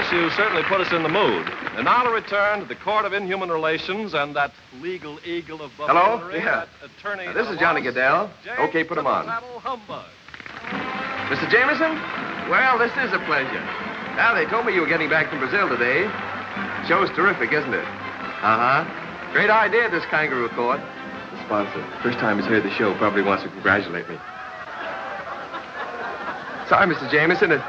course, you certainly put us in the mood. And now to return to the Court of Inhuman Relations and that legal eagle of Hello? buffoonery, Yeah. that attorney. This is Johnny Goodell. Okay, put him on. Humbug. Mr. Jameson? Well, this is a pleasure. Now, they told me you were getting back from Brazil today. Show's terrific, isn't it? Uh-huh. Great idea, this kangaroo court. The sponsor, first time he's heard the show, probably wants to congratulate me. Sorry, Mr. Jameson. It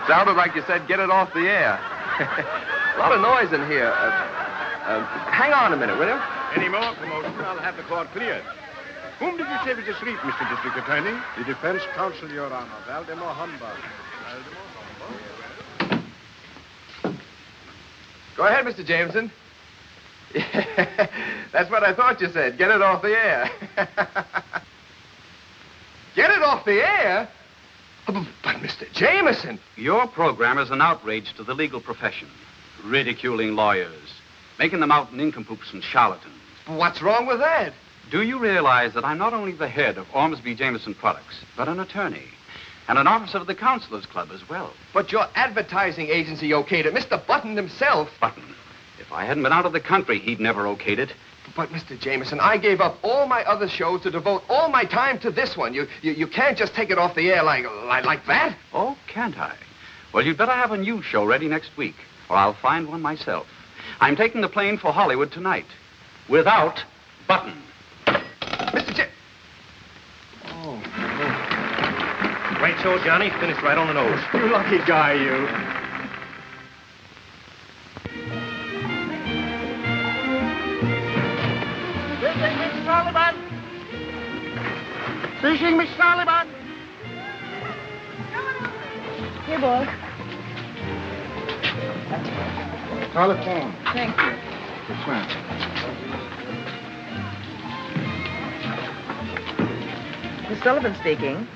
sounded like you said get it off the air. A lot of noise in here. Hang on a minute, will you? Any more commotion, I'll have the court cleared. Whom did you say was asleep, Mr. District Attorney? The defense counsel, Your Honor. Valdemar Humbug. Go ahead, Mr. Jameson. That's what I thought you said. Get it off the air. Get it off the air? But, Mr. Jameson. Your program is an outrage to the legal profession, ridiculing lawyers, making them out nincompoops and charlatans. What's wrong with that? Do you realize that I'm not only the head of Ormsby Jameson Products, but an attorney and an officer of the Counselors Club as well? But your advertising agency okayed it. Mr. Button himself. Button? If I hadn't been out of the country, he'd never okayed it. But, Mr. Jameson, I gave up all my other shows to devote all my time to this one. You can't just take it off the air like that. Oh, can't I? Well, you'd better have a new show ready next week, or I'll find one myself. I'm taking the plane for Hollywood tonight. Without Button. Mr. J... Oh. Great show, Johnny. Finished right on the nose. You lucky guy, you. Fishing, Miss Sullivan. Fishing, Miss Sullivan. Here, boy. Telephone. Thank you. Yes, ma'am. Miss Sullivan speaking.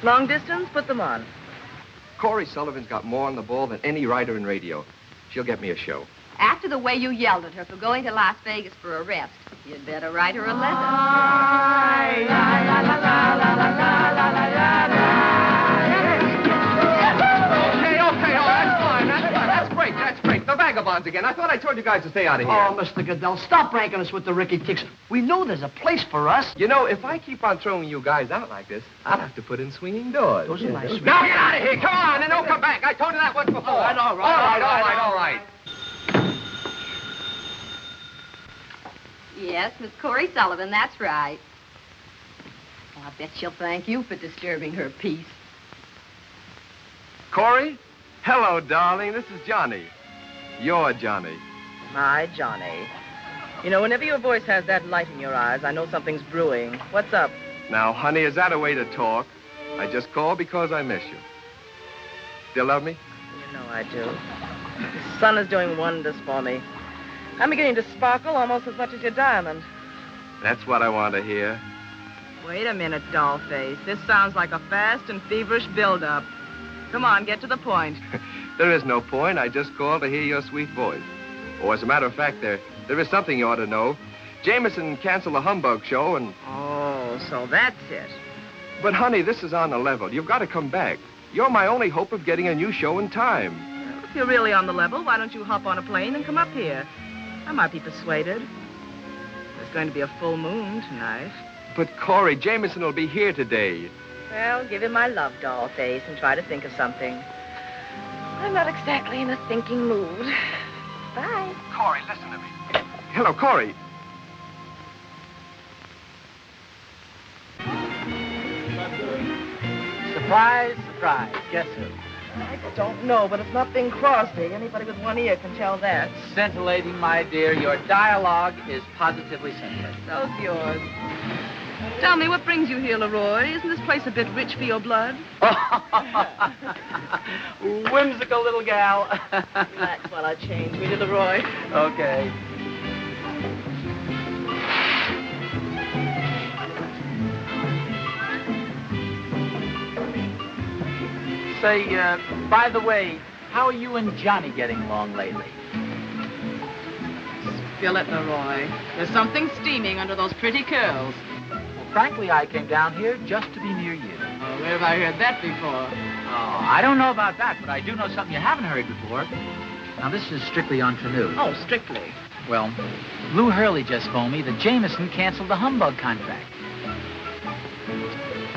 Long distance, put them on. Corey Sullivan's got more on the ball than any writer in radio. She'll get me a show. After the way you yelled at her for going to Las Vegas for a rest, you'd better write her a letter. Okay, oh, that's fine. That's great. The vagabonds again. I thought I told you guys to stay out of here. Oh, Mr. Goodell, stop ranking us with the Ricky Ticks. We know there's a place for us. You know, if I keep on throwing you guys out like this, I'll have to put in swinging doors. Those are nice. Now get out of here. Come on, and don't come back. I told you that once before. All right. Yes, Miss Corey Sullivan, that's right. Oh, I bet she'll thank you for disturbing her peace. Corey? Hello, darling. This is Johnny. You're Johnny. My Johnny. You know, whenever your voice has that light in your eyes, I know something's brewing. What's up? Now, honey, is that a way to talk? I just called because I miss you. Still love me? You know I do. The sun is doing wonders for me. I'm beginning to sparkle almost as much as your diamond. That's what I want to hear. Wait a minute, dollface. This sounds like a fast and feverish build-up. Come on, get to the point. There is no point. I just called to hear your sweet voice. Oh, as a matter of fact, there is something you ought to know. Jameson canceled the Humbug show and... Oh, so that's it. But, honey, this is on the level. You've got to come back. You're my only hope of getting a new show in time. Well, if you're really on the level, why don't you hop on a plane and come up here? I might be persuaded. There's going to be a full moon tonight. But, Corey, Jameson will be here today. Well, give him my love, dollface, and try to think of something. I'm not exactly in a thinking mood. Bye. Corey, listen to me. Hello, Corey. Surprise, surprise. Guess who? I don't know, but it's not Bing Crosby. Anybody with one ear can tell that. Scintillating, my dear. Your dialogue is positively scintillating. So's yours. Tell me, what brings you here, Leroy? Isn't this place a bit rich for your blood? Whimsical little gal. Relax while I change. Will you, Leroy? Okay. Say, by the way, how are you and Johnny getting along lately? Spill it, Leroy. There's something steaming under those pretty curls. Well, frankly, I came down here just to be near you. Oh, where have I heard that before? I don't know about that, but I do know something you haven't heard before. Now, this is strictly entre nous. Oh, strictly. Well, Lou Hurley just phoned me that Jameson canceled the Humbug contract.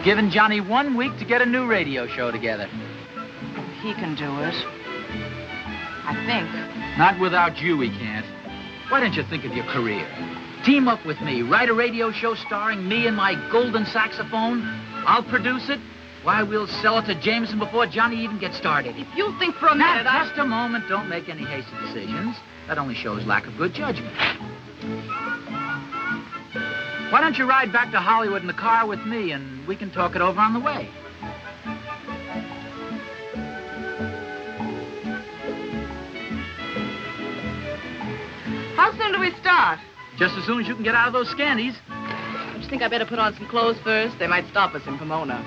Giving Johnny 1 week to get a new radio show together. He can do it. I think. Not without you, he can't. Why don't you think of your career? Team up with me. Write a radio show starring me and my golden saxophone. I'll produce it. Why, we'll sell it to Jameson before Johnny even gets started. If you think for a minute, Now, just a moment. Don't make any hasty decisions. That only shows lack of good judgment. Why don't you ride back to Hollywood in the car with me, and we can talk it over on the way? How soon do we start? Just as soon as you can get out of those scanties. Don't you think I better put on some clothes first? They might stop us in Pomona.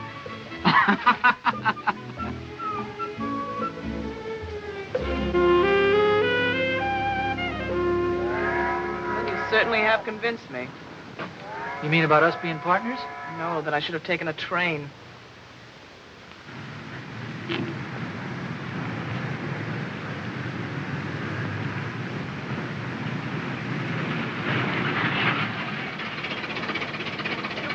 Well, you certainly have convinced me. You mean about us being partners? No, that I should have taken a train.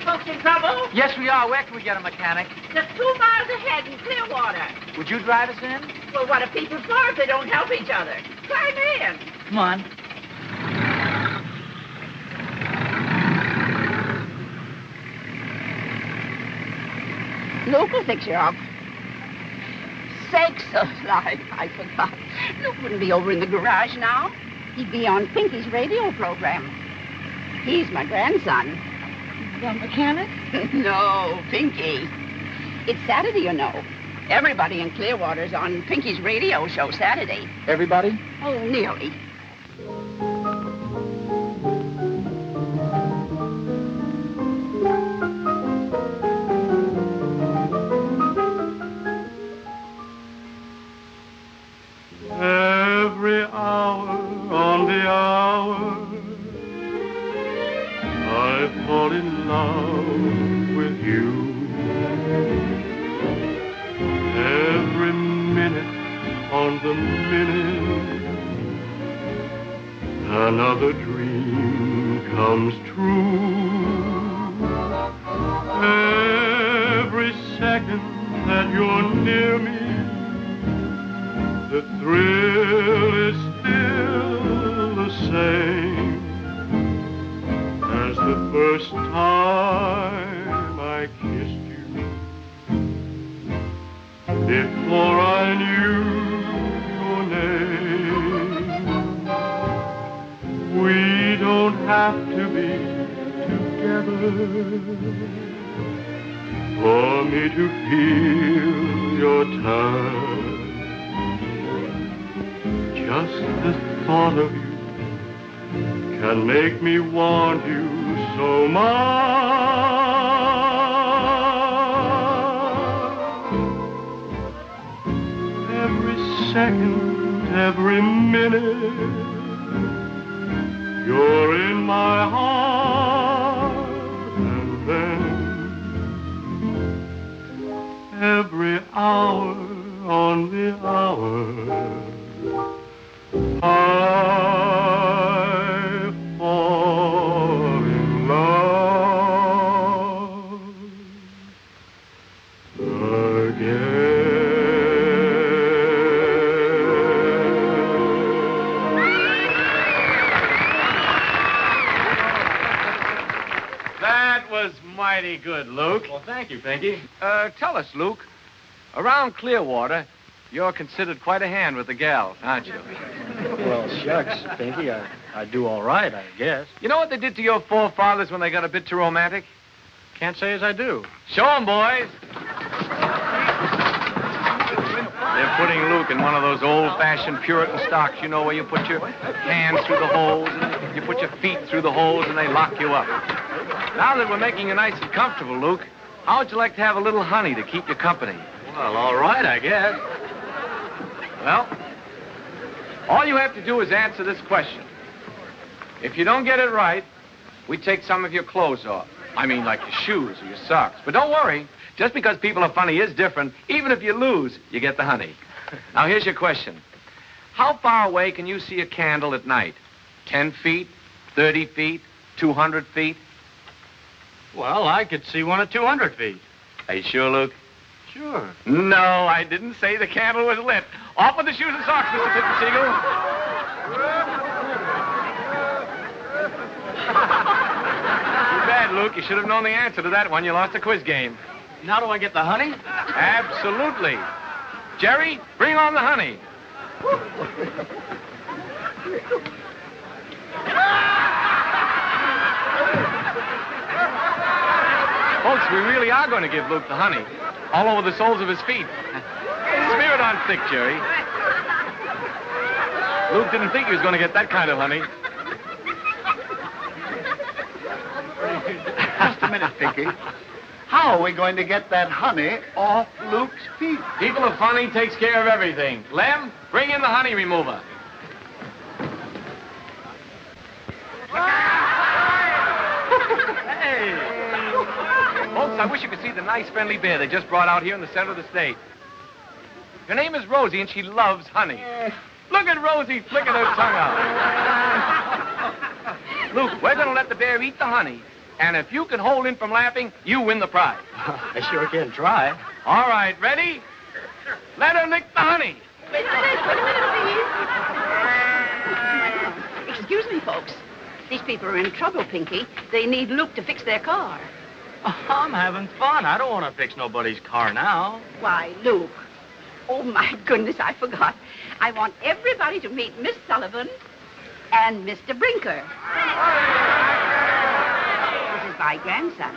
Folks in trouble? Yes, we are. Where can we get a mechanic? Just 2 miles ahead in Clearwater. Would you drive us in? Well, what are people for if they don't help each other? Climb in. Come on. Luke will fix you up. Sakes alive, I forgot. Luke wouldn't be over in the garage now. He'd be on Pinky's radio program. He's my grandson. The mechanic? No, Pinky. It's Saturday, you know. Everybody in Clearwater's on Pinky's radio show Saturday. Everybody? Oh, nearly. Every hour on the hour, I fall in love with you. Every minute on the minute, another dream comes true. Every second that you're near me, the thrill is still the same as the first time I kissed you. Before I knew your name, we don't have to be together for me to feel your touch. Just the thought of you can make me want you so much. Every second, every minute, you're in my heart. And then every hour on the hour, I fall in love again. That was mighty good, Luke. Well, thank you, Pinky. Tell us, Luke, around Clearwater, you're considered quite a hand with the gals, aren't you? Well, shucks, Pinky, I do all right, I guess. You know what they did to your forefathers when they got a bit too romantic? Can't say as I do. Show 'em, boys. They're putting Luke in one of those old-fashioned Puritan stocks, you know, where you put your hands through the holes, and you put your feet through the holes, and they lock you up. Now that we're making you nice and comfortable, Luke, how would you like to have a little honey to keep you company? Well, all right, I guess. Well, all you have to do is answer this question. If you don't get it right, we take some of your clothes off. I mean, like your shoes or your socks. But don't worry. Just because people are funny is different. Even if you lose, you get the honey. Now, here's your question. How far away can you see a candle at night? 10 feet? 30 feet? 200 feet? Well, I could see one at 200 feet. Are you sure, Luke? Sure. No, I didn't say the candle was lit. Off with the shoes and socks, Mr. Fitzsiegel. Too bad, Luke. You should have known the answer to that one. You lost a quiz game. Now do I get the honey? Absolutely. Jerry, bring on the honey. Folks, we really are going to give Luke the honey. All over the soles of his feet. Smear it on thick, Jerry. Luke didn't think he was going to get that kind of honey. Just a minute, Pinky. How are we going to get that honey off Luke's feet? People of funny takes care of everything. Lem, bring in the honey remover. Hey! Folks, I wish you could see the nice, friendly bear they just brought out here in the center of the stage. Her name is Rosie, and she loves honey. Look at Rosie flicking her tongue out. Luke, we're going to let the bear eat the honey. And if you can hold him from laughing, you win the prize. I sure can try. All right, ready? Let her lick the honey. Wait a minute, please. Excuse me, folks. These people are in trouble, Pinky. They need Luke to fix their car. I'm having fun. I don't want to fix nobody's car now. Why, Luke. Oh, my goodness, I forgot. I want everybody to meet Miss Sullivan and Mr. Brinker. This is my grandson,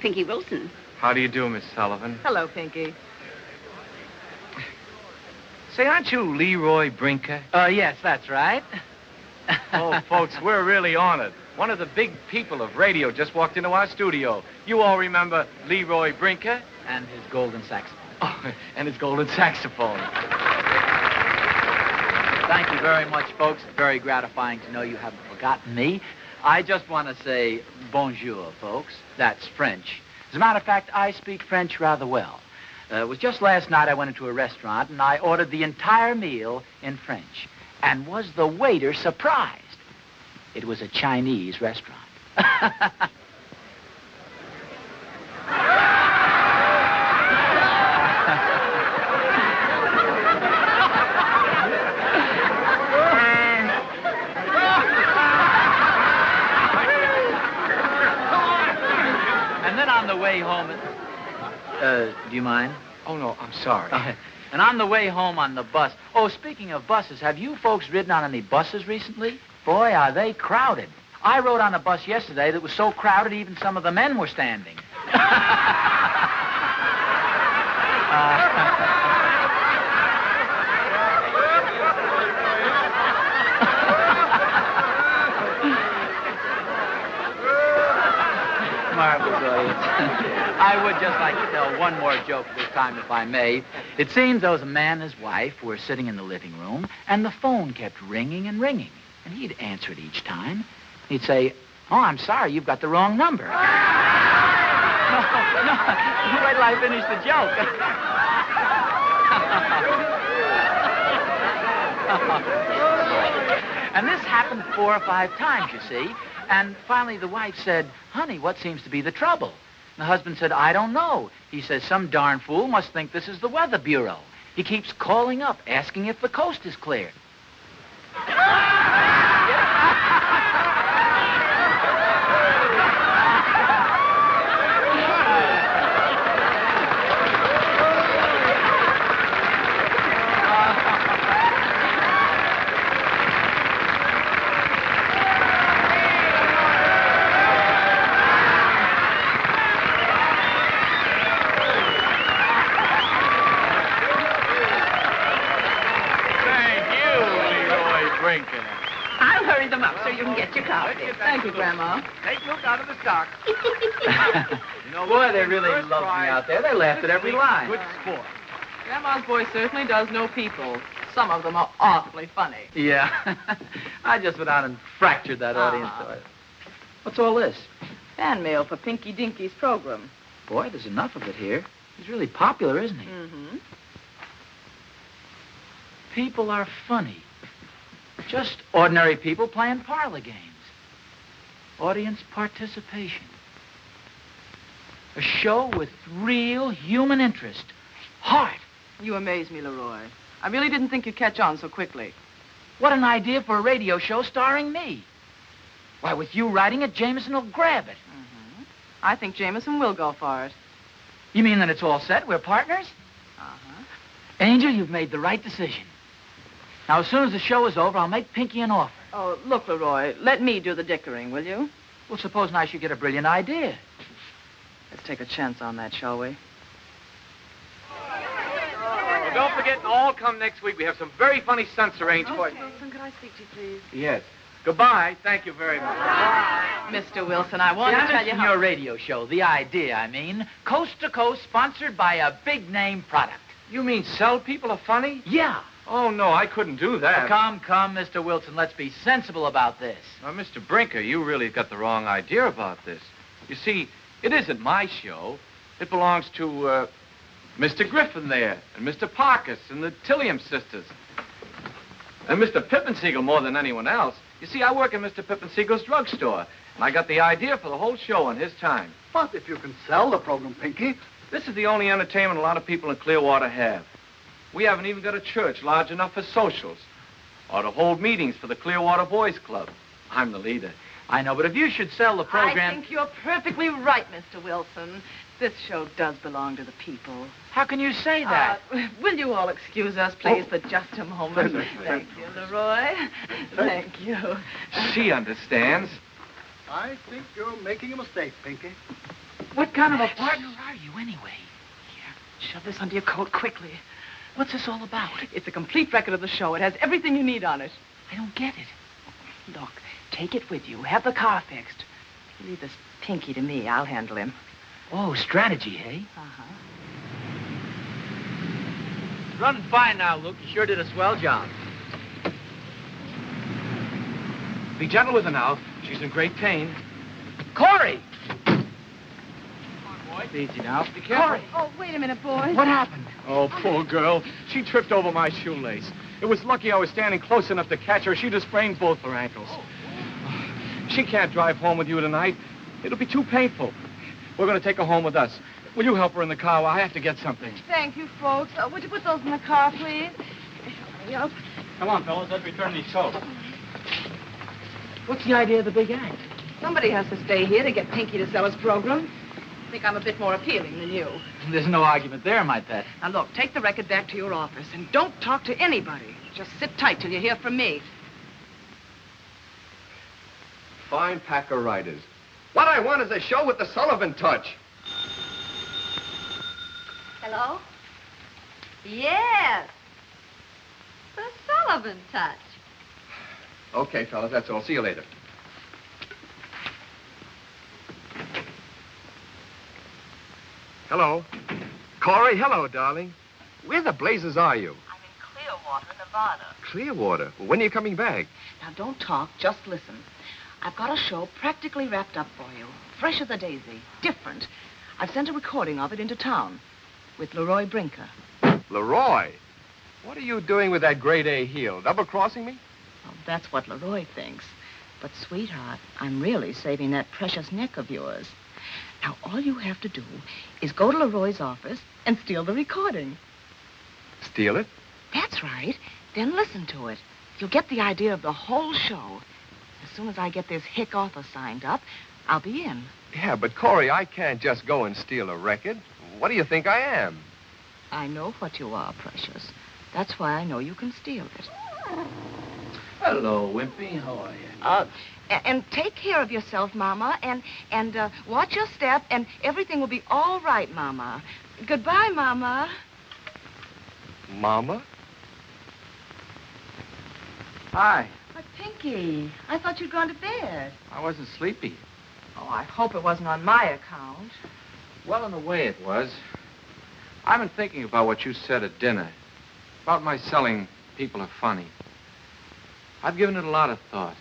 Pinky Wilson. How do you do, Miss Sullivan? Hello, Pinky. Say, aren't you Leroy Brinker? Yes, that's right. Oh, folks, we're really honored. One of the big people of radio just walked into our studio. You all remember Leroy Brinker? And his golden saxophone. Oh, and his golden saxophone. Thank you very much, folks. It's very gratifying to know you haven't forgotten me. I just want to say bonjour, folks. That's French. As a matter of fact, I speak French rather well. It was just last night I went into a restaurant and I ordered the entire meal in French. And was the waiter surprised? It was a Chinese restaurant. And then on the way home... do you mind? Oh, no, I'm sorry. And on the way home on the bus... Oh, speaking of buses, have you folks ridden on any buses recently? Boy, are they crowded. I rode on a bus yesterday that was so crowded even some of the men were standing. Marvelous audience. I would just like to tell one more joke this time, if I may. It seems there was a man and his wife were sitting in the living room, and the phone kept ringing and ringing. And he'd answer it each time. He'd say, "Oh, I'm sorry, you've got the wrong number." No, wait till I finish the joke. And this happened 4 or 5 times, you see. And finally the wife said, "Honey, what seems to be the trouble?" And the husband said, "I don't know." He says, "Some darn fool must think this is the Weather Bureau. He keeps calling up, asking if the coast is clear." I'll hurry them up so you can get your coffee. Thank you, Grandma. Take Luke out of the stock. Boy, they really love me out there. They laughed at every line. Good sport. Grandma's voice certainly does know people. Some of them are awfully funny. Yeah. I just went out and fractured that audience. What's all this? Fan mail for Pinky Dinky's program. Boy, there's enough of it here. He's really popular, isn't he? Mm-hmm. People are funny. Just ordinary people playing parlor games. Audience participation. A show with real human interest. Heart. You amaze me, Leroy. I really didn't think you'd catch on so quickly. What an idea for a radio show starring me. Why, with you writing it, Jameson will grab it. Mm-hmm. I think Jameson will go for it. You mean that it's all set? We're partners? Uh-huh. Angel, you've made the right decision. Now, as soon as the show is over, I'll make Pinky an offer. Oh, look, Leroy, let me do the dickering, will you? Well, supposing I should get a brilliant idea. Let's take a chance on that, shall we? Well, don't forget, and all come next week. We have some very funny stunts arranged for you. Wilson, could I speak to you, please? Yes. Goodbye. Thank you very much. Mr. Wilson, I want to tell you how... your radio show, the idea, I mean. Coast to coast, sponsored by a big-name product. You mean sell people are funny? Yeah. Oh, no, I couldn't do that. Come, Mr. Wilson. Let's be sensible about this. Now, Mr. Brinker, you really got the wrong idea about this. You see, it isn't my show. It belongs to, Mr. Griffin there, and Mr. Parkus, and the Tilliam sisters. And Mr. Pippensiegel more than anyone else. You see, I work in Mr. Pippensiegel's drugstore, and I got the idea for the whole show on his time. But if you can sell the program, Pinky. This is the only entertainment a lot of people in Clearwater have. We haven't even got a church large enough for socials or to hold meetings for the Clearwater Boys Club. I'm the leader. I know, but if you should sell the program... I think you're perfectly right, Mr. Wilson. This show does belong to the people. How can you say that? Will you all excuse us, please, for just a moment? Thank you, Leroy. Thank you. She understands. I think you're making a mistake, Pinky. What kind of a partner are you, anyway? Here, shove this under your coat quickly. What's this all about? It's a complete record of the show. It has everything you need on it. I don't get it. Look, take it with you. Have the car fixed. You leave this Pinky to me. I'll handle him. Oh, strategy, eh? Uh-huh. Running fine now, Luke. You sure did a swell job. Be gentle with her now. She's in great pain. Corey! Easy now. Be careful. Corey! Oh, wait a minute, boys. What happened? Oh, poor girl. She tripped over my shoelace. It was lucky I was standing close enough to catch her. She'd have sprained both her ankles. She can't drive home with you tonight. It'll be too painful. We're going to take her home with us. Will you help her in the car? I have to get something. Thank you, folks. Would you put those in the car, please? Hurry up. Come on, fellas. Let's return these coats. What's the idea of the big act? Somebody has to stay here to get Pinky to sell his program. I think I'm a bit more appealing than you. There's no argument there, my pet. Now, look, take the record back to your office and don't talk to anybody. Just sit tight till you hear from me. Fine pack of writers. What I want is a show with the Sullivan touch. Hello? Yes. The Sullivan touch. Okay, fellas, that's all. See you later. Hello. Corey, hello, darling. Where the blazes are you? I'm in Clearwater, Nevada. Clearwater? Well, when are you coming back? Now, don't talk, just listen. I've got a show practically wrapped up for you. Fresh as a daisy. Different. I've sent a recording of it into town with Leroy Brinker. Leroy? What are you doing with that grade A heel? Double-crossing me? Well, that's what Leroy thinks. But, sweetheart, I'm really saving that precious neck of yours. Now, all you have to do is go to Leroy's office and steal the recording. Steal it? That's right. Then listen to it. You'll get the idea of the whole show. As soon as I get this hick author signed up, I'll be in. Yeah, but, Corey, I can't just go and steal a record. What do you think I am? I know what you are, precious. That's why I know you can steal it. Hello, Wimpy. How are you? And take care of yourself, Mama, and watch your step, and everything will be all right, Mama. Goodbye, Mama. Mama? Hi. But, Pinky, I thought you'd gone to bed. I wasn't sleepy. Oh, I hope it wasn't on my account. Well, in a way it was. I've been thinking about what you said at dinner. About my selling people are funny. I've given it a lot of thought.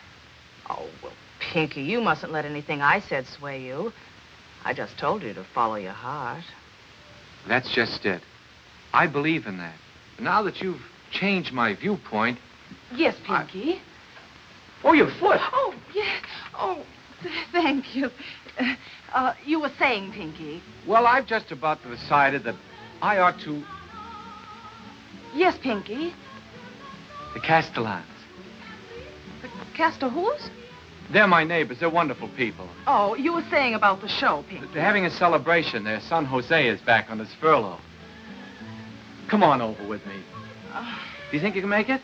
Oh, well, Pinky, you mustn't let anything I said sway you. I just told you to follow your heart. That's just it. I believe in that. Now that you've changed my viewpoint... Yes, Pinky. Oh, your foot! Oh, yes. Oh, thank you. You were saying, Pinky. Well, I've just about decided that I ought to... Yes, Pinky. The Castellans. The Castor-who's? They're my neighbors. They're wonderful people. Oh, you were saying about the show, Pinky. They're having a celebration. Their son, Jose, is back on his furlough. Come on over with me. Do you think you can make it?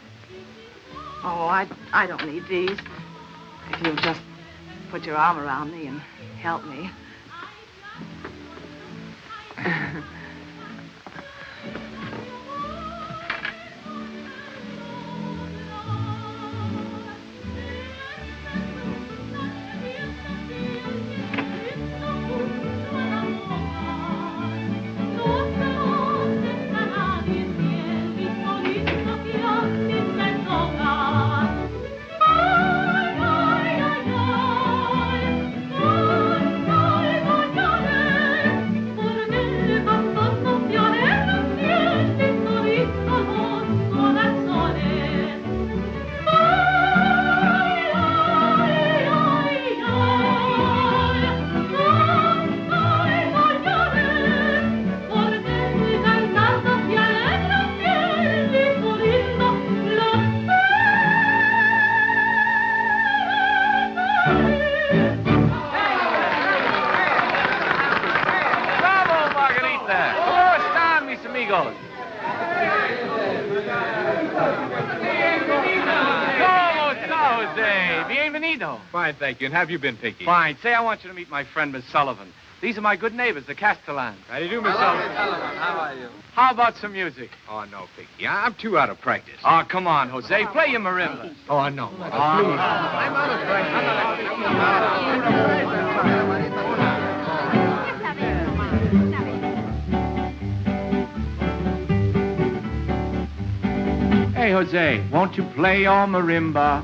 Oh, I don't need these. If you'll just put your arm around me and help me. Fine, thank you. And how have you been, Pinky? Fine. Say, I want you to meet my friend, Miss Sullivan. These are my good neighbors, the Castellans. How do you do, Miss Sullivan? How are you? How about some music? Oh, no, Pinky. I'm too out of practice. Oh, come on, Jose. Play your marimba. Oh, no. Oh, Please. I'm out of Hey, Jose, won't you play your marimba?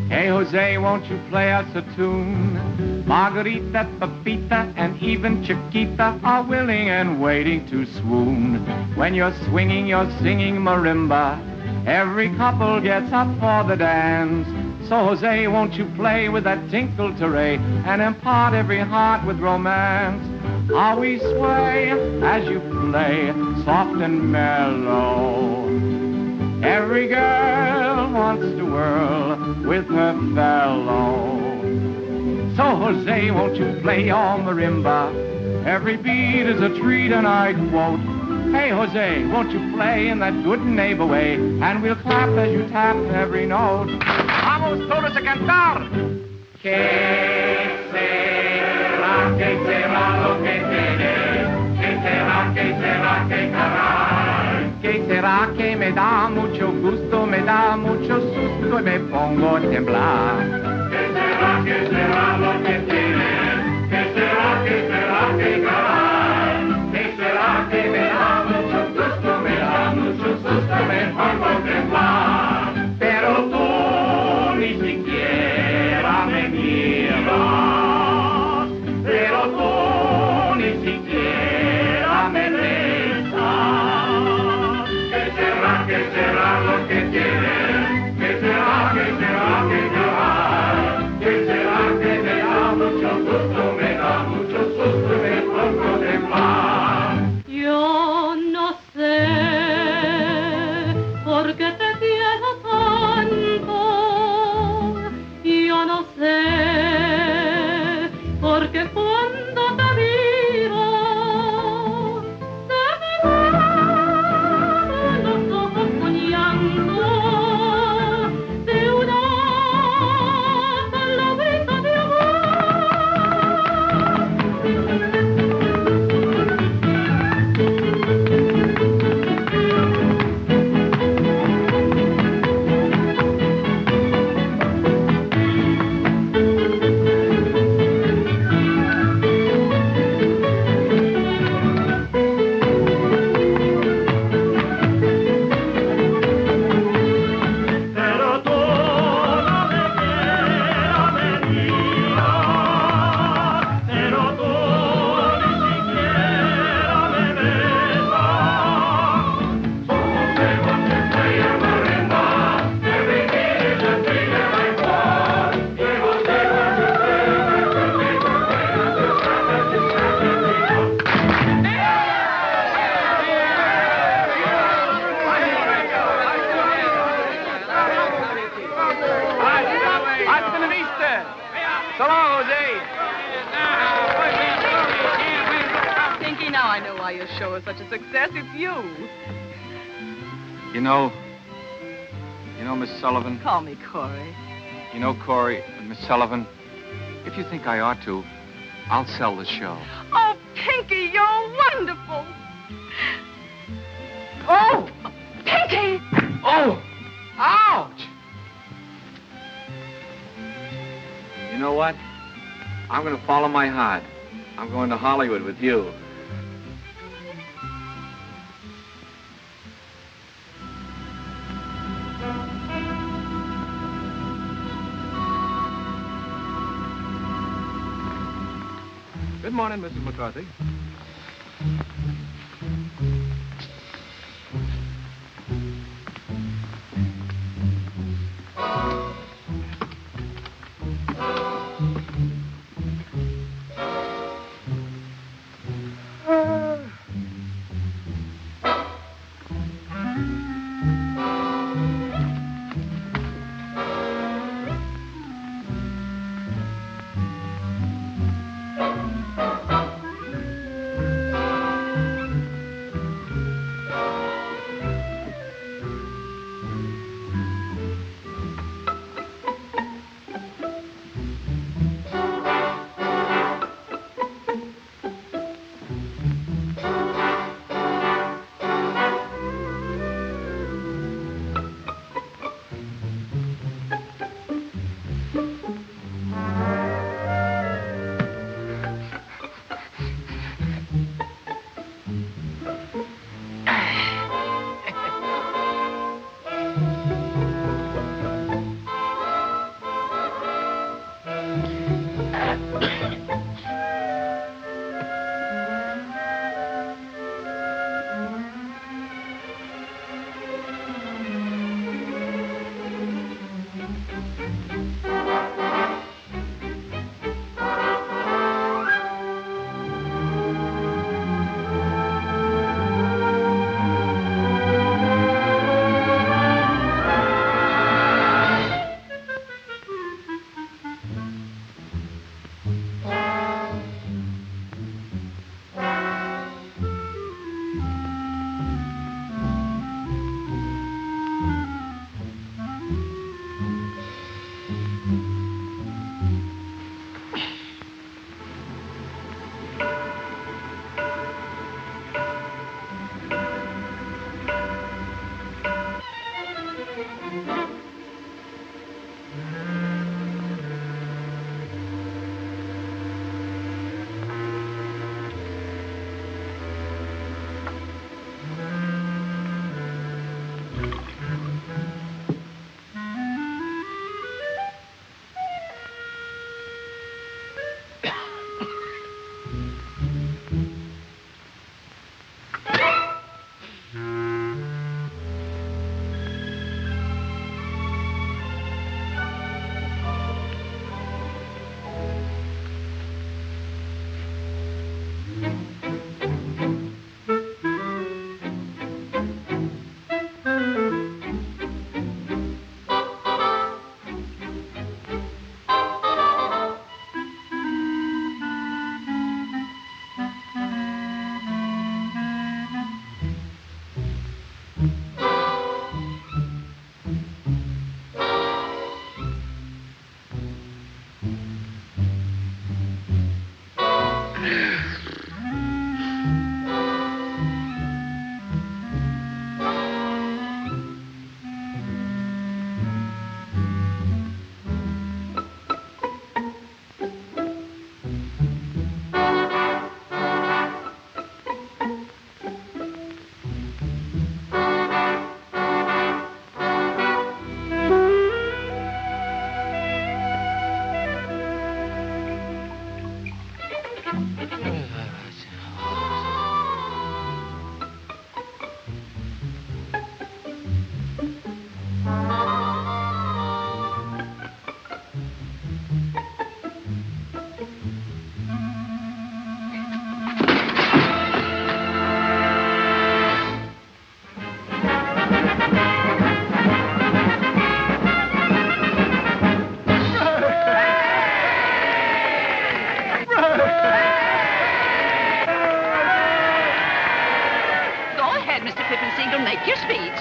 Hey, Jose, won't you play us a tune? Margarita, Pepita, and even Chiquita are willing and waiting to swoon. When you're swinging your singing marimba, every couple gets up for the dance. So, Jose, won't you play with that tinkle teray and impart every heart with romance? How we sway as you play, soft and mellow. Every girl wants to whirl with her fellow. So, Jose, won't you play your marimba? Every beat is a treat, and I quote, hey, Jose, won't you play in that good neighbor way? And we'll clap as you tap every note. Vamos todos a cantar. Que será lo que tiene? Que será, que será, que caray? Que será que me da mucho gusto, me da mucho susto y me pongo a temblar. Que será lo que tiene? Que será, que caray? Que será que me da mucho gusto, me da mucho susto y me pongo a temblar. Pero tú ni siquiera me miras, pero tú ni siquiera me besas. Que será lo que tiene, que será, que caray, que será que me da mucho was such a success. It's you. You know, Miss Sullivan. Call me Corey. You know, Corey and Miss Sullivan, if you think I ought to, I'll sell the show. Oh, Pinky, you're wonderful. Oh, Pinky! Oh! Ouch! You know what? I'm going to follow my heart. I'm going to Hollywood with you. Good morning, Mrs. McCarthy. ahead, Mr. Pippensiegel. Make your speech.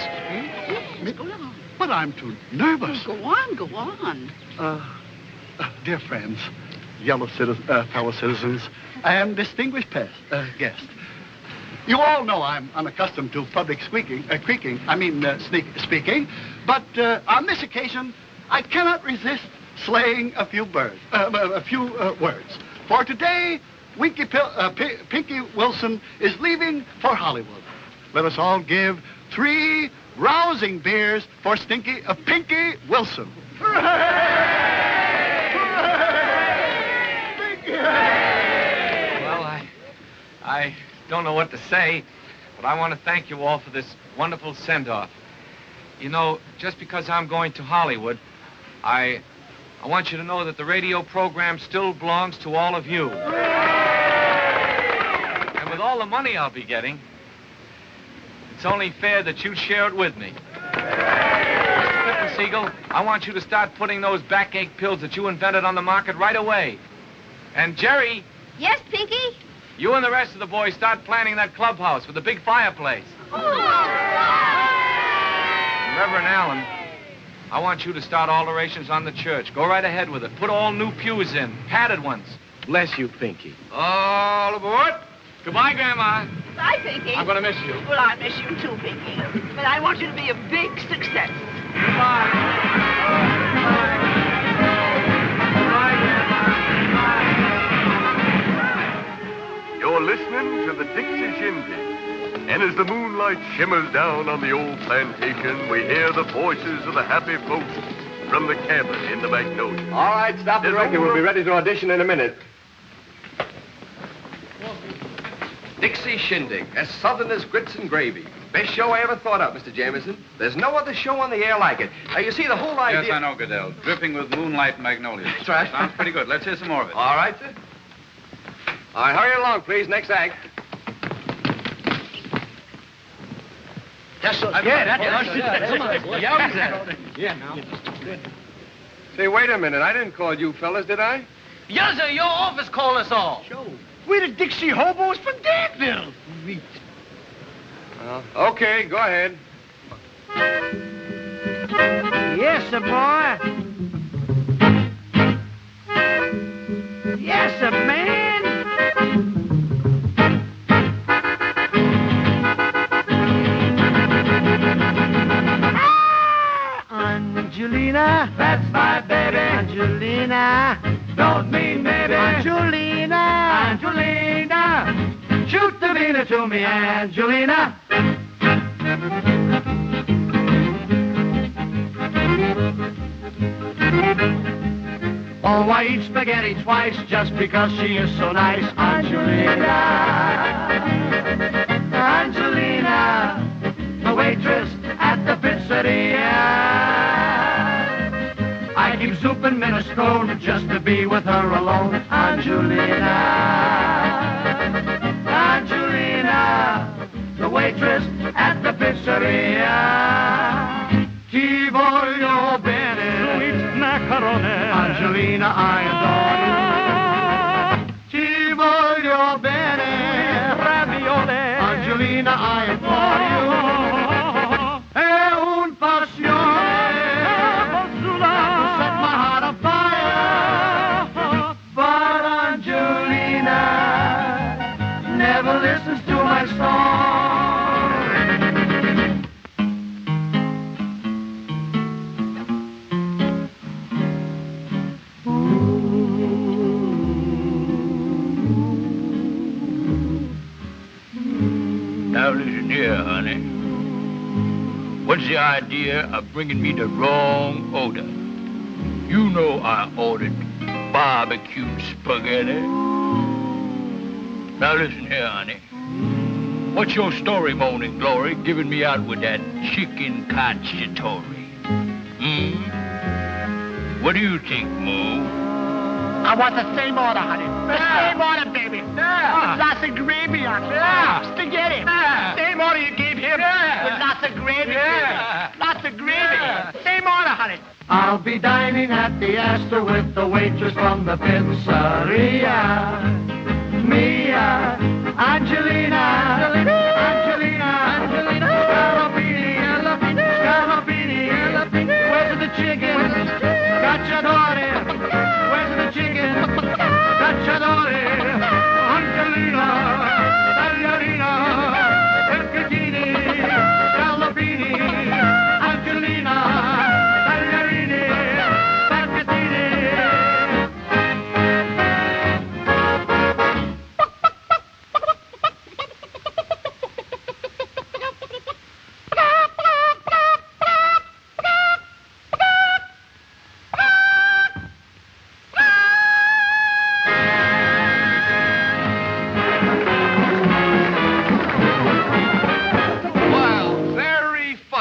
Yes, go on. But I'm too nervous. Go on, go on. Dear friends, fellow citizens, and distinguished guests, you all know I'm unaccustomed to public speaking, but on this occasion, I cannot resist slaying a few words. For today, Pinky Wilson is leaving for Hollywood. Let us all give 3 rousing beers for Pinky Wilson. Well, I don't know what to say, but I want to thank you all for this wonderful send-off. You know, just because I'm going to Hollywood, I want you to know that the radio program still belongs to all of you. And with all the money I'll be getting, it's only fair that you share it with me. Mr. Pippensiegel, I want you to start putting those backache pills that you invented on the market right away. And Jerry... Yes, Pinky? You and the rest of the boys start planning that clubhouse with the big fireplace. Oh. And Reverend Allen, I want you to start alterations on the church. Go right ahead with it. Put all new pews in, padded ones. Bless you, Pinky. All aboard. Goodbye, Grandma. Bye, Pinky. I'm going to miss you. Well, I miss you too, Pinky. But I want you to be a big success. Goodbye. You're listening to the Dixie Shindig. And as the moonlight shimmers down on the old plantation, we hear the voices of the happy folks from the cabin in the Magnolia. All right, stop the record. We'll be ready to audition in a minute. Dixie Shindig, as southern as grits and gravy. Best show I ever thought of, Mr. Jameson. There's no other show on the air like it. You see, the whole idea... Yes, I know, Goodell. Dripping with moonlight and magnolias. That's right. Sounds pretty good. Let's hear some more of it. All right, sir. All right, hurry along, please. Next act. That's so Come on. Yeah, now. Say, wait a minute. I didn't call you fellas, did I? Yes, sir. Your office called us all. We the Dixie hobos from Danville. Okay, go ahead. Yes, sir, boy. Yes, sir, man. Angelina, that's my baby. Angelina, don't mean baby. Angelina, Angelina, shoot the Vina to me, Angelina. Oh, I eat spaghetti twice just because she is so nice, Angelina. Angelina, the waitress at the pizzeria. I keep souping minestrone just to be with her alone, Angelina. Angelina, the waitress at the pizzeria. Ti voglio bene, sweet macaroni. Angelina, I adore you. Ti voglio bene, ravioli. Angelina, I adore you. È un passione. Set my heart on fire. But Angelina never listens to my song. Now listen here, honey. What's the idea of bringing me the wrong order? You know I ordered barbecued spaghetti. Now listen here, honey. What's your story, Morning Glory, giving me out with that chicken cacciatore? What do you think, Mo? I want the same order, honey. The same order, baby. With lots of gravy on it. Spaghetti. Same order you gave him. With lots of gravy. Lots of gravy. Same order, honey. I'll be dining at the Astor with the waitress from the pizzeria. Mia, Angelina, Angelina, Angelina.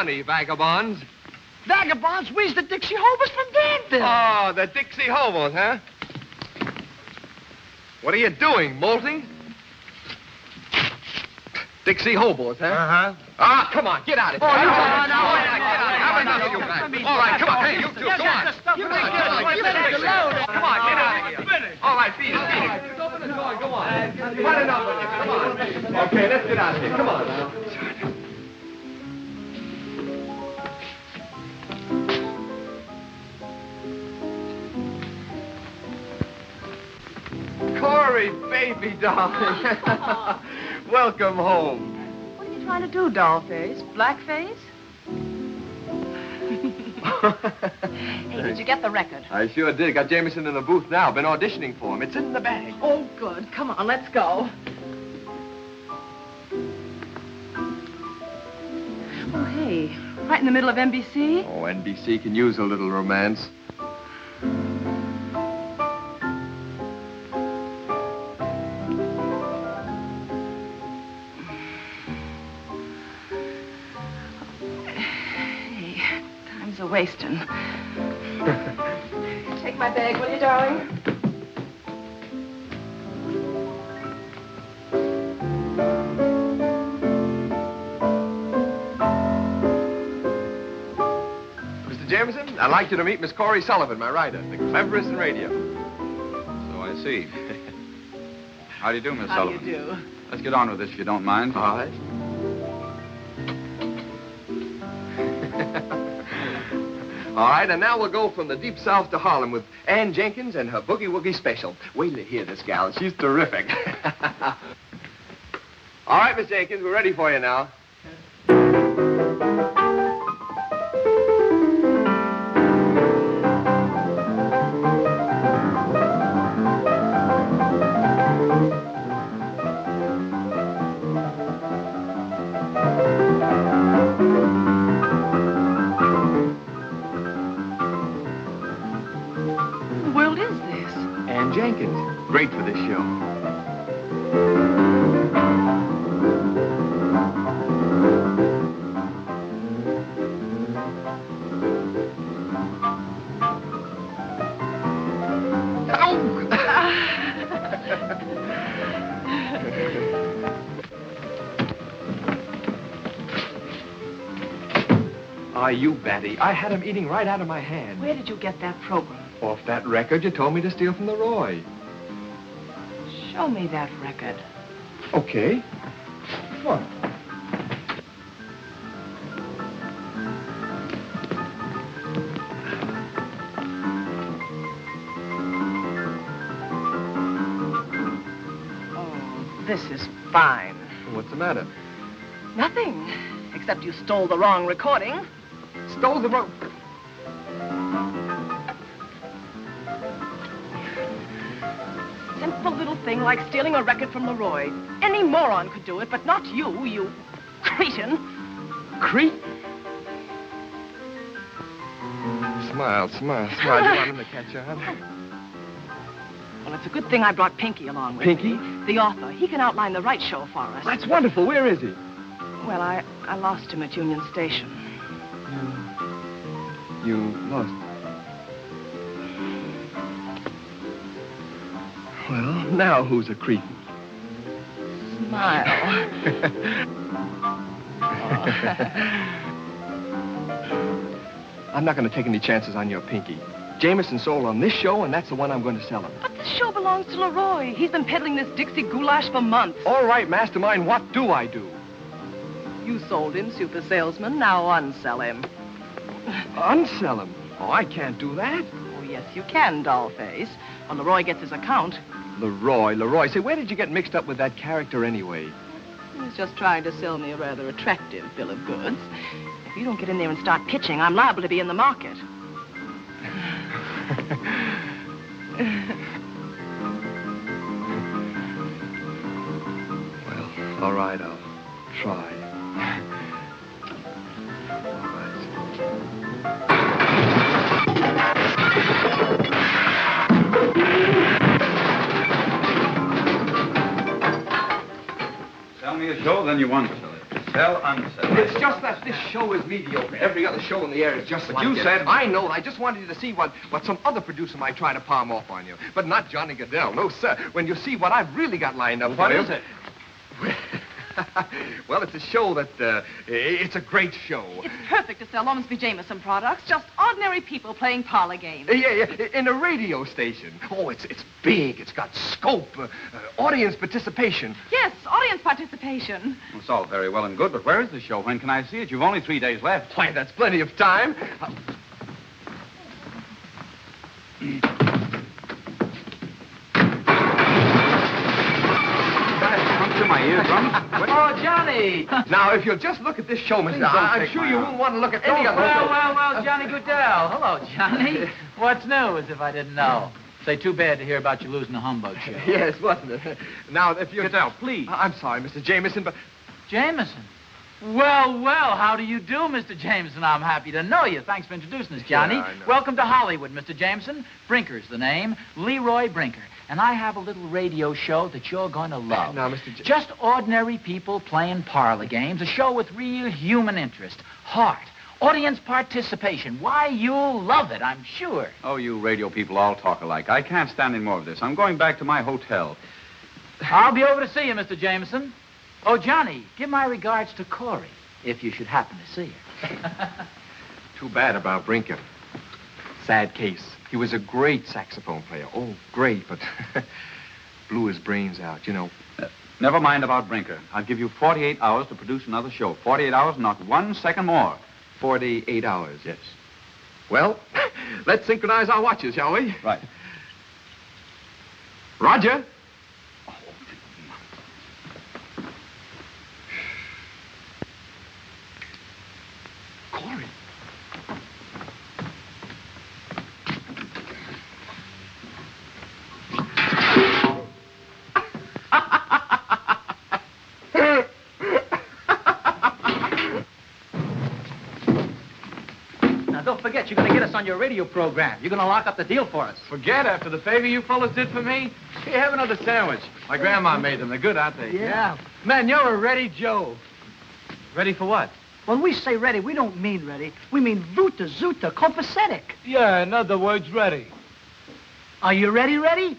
funny, vagabonds. Vagabonds, we's the Dixie Hobos from Danville. Oh, the Dixie Hobos, huh? What are you doing, molting? Dixie Hobos, huh? Uh-huh. Ah, come on, get out of here. No. Get out of here. Have enough of you guys. All right, come on. Hey, you two, go on. Come on, get out of here. All right, beat it. Open the door, go on. You've had enough of you. Come on. Okay, let's get out of here. Come on now. Corey, baby darling. Welcome home. What are you trying to do, dollface? Blackface? Hey, did you get the record? I sure did. Got Jameson in the booth now. Been auditioning for him. It's in the bag. Oh, good. Come on, let's go. Oh, hey, right in the middle of NBC? Oh, NBC can use a little romance. Hey, time's a-wasting. Take my bag, will you, darling? Mr. Jameson, I'd like you to meet Miss Corey Sullivan, my writer, the cleverest in radio. So I see. How do you do, Miss How do Sullivan? you do? Let's get on with this if you don't mind. All right. All right, and now we'll go from the deep south to Harlem with Ann Jenkins and her Boogie Woogie special. Wait till you hear this gal. She's terrific. All right, Miss Jenkins, we're ready for you now. Who the world is this? Ann Jenkins. Great for this show. Ah, you batty. I had him eating right out of my hand. Where did you get that program? Off that record you told me to steal from the Roy. Show me that record. Okay. Come on. Oh, this is fine. What's the matter? Nothing, except you stole the wrong recording. Stole the wrong... Simple little thing like stealing a record from Leroy. Any moron could do it, but not you, you cretin. Cretin? Smile, smile, smile. You want him to catch on? Well, it's a good thing I brought Pinky along with Pinky? me. The author. He can outline the right show for us. That's wonderful. Where is he? Well, I lost him at Union Station. You lost. Well, now who's a cretin? Smile. I'm not going to take any chances on your Pinky. Jameson sold on this show, and that's the one I'm going to sell him. But this show belongs to Leroy. He's been peddling this Dixie goulash for months. All right, Mastermind, what do I do? You sold him, super salesman. Now unsell him. Unsell him? Oh, I can't do that. Oh, yes, you can, dollface. When Leroy gets his account. Leroy. Say, where did you get mixed up with that character anyway? He's just trying to sell me a rather attractive bill of goods. If you don't get in there and start pitching, I'm liable to be in the market. Well, all right, I'll try. Sell me a show, then you won, Silly. Goodell, unsettled. It's just that this show is mediocre. Every other show in the air is just But like you it. said- I know. I just wanted you to see what some other producer might try to palm off on you. But not Johnny Goodell. No, sir. When you see what I've really got lined up What for you... is it? Well, it's a show that... it's a great show. It's perfect to sell Ormsby Jameson products. Just ordinary people playing parlor games. Yeah, in a radio station. Oh, it's big. It's got scope, audience participation. Yes, audience participation. It's all very well and good, but where is the show? When can I see it? You've only 3 days left. Why, that's plenty of time. To my eardrums. Oh, Johnny! Now, if you'll just look at this show, mister, Please don't I'm take sure my you arm. won't want to look at any other show. Well, Johnny Goodell. Hello, Johnny. What's new, as if I didn't know? Say, too bad to hear about you losing the humbug show. Yes, wasn't it? Now, if you... Goodell, please. I'm sorry, Mr. Jameson, but... Jameson? Well, how do you do, Mr. Jameson? I'm happy to know you. Thanks for introducing us, Johnny. Yeah, I know. Welcome to Hollywood, Mr. Jameson. Brinker's the name. Leroy Brinker. And I have a little radio show that you're going to love. Now, Mr. Just ordinary people playing parlor games. A show with real human interest, heart, audience participation. Why, you'll love it, I'm sure. Oh, you radio people all talk alike. I can't stand any more of this. I'm going back to my hotel. I'll be over to see you, Mr. Jameson. Oh, Johnny, give my regards to Corey, if you should happen to see her. Too bad about Brinker. Sad case. He was a great saxophone player. Oh, great, but blew his brains out, you know. Never mind about Brinker. I'll give you 48 hours to produce another show. 48 hours, not 1 second more. 48 hours, yes. Well, let's synchronize our watches, shall we? Right. Roger. Corey. Now, don't forget, you're going to get us on your radio program. You're going to lock up the deal for us. Forget after the favor you fellas did for me? Here, have another sandwich. My grandma made them. They're good, aren't they? Yeah. Man, you're a ready Joe. Ready for what? When we say ready, we don't mean ready. We mean vuta, zuta, copacetic. Yeah, in other words, ready. Are you ready?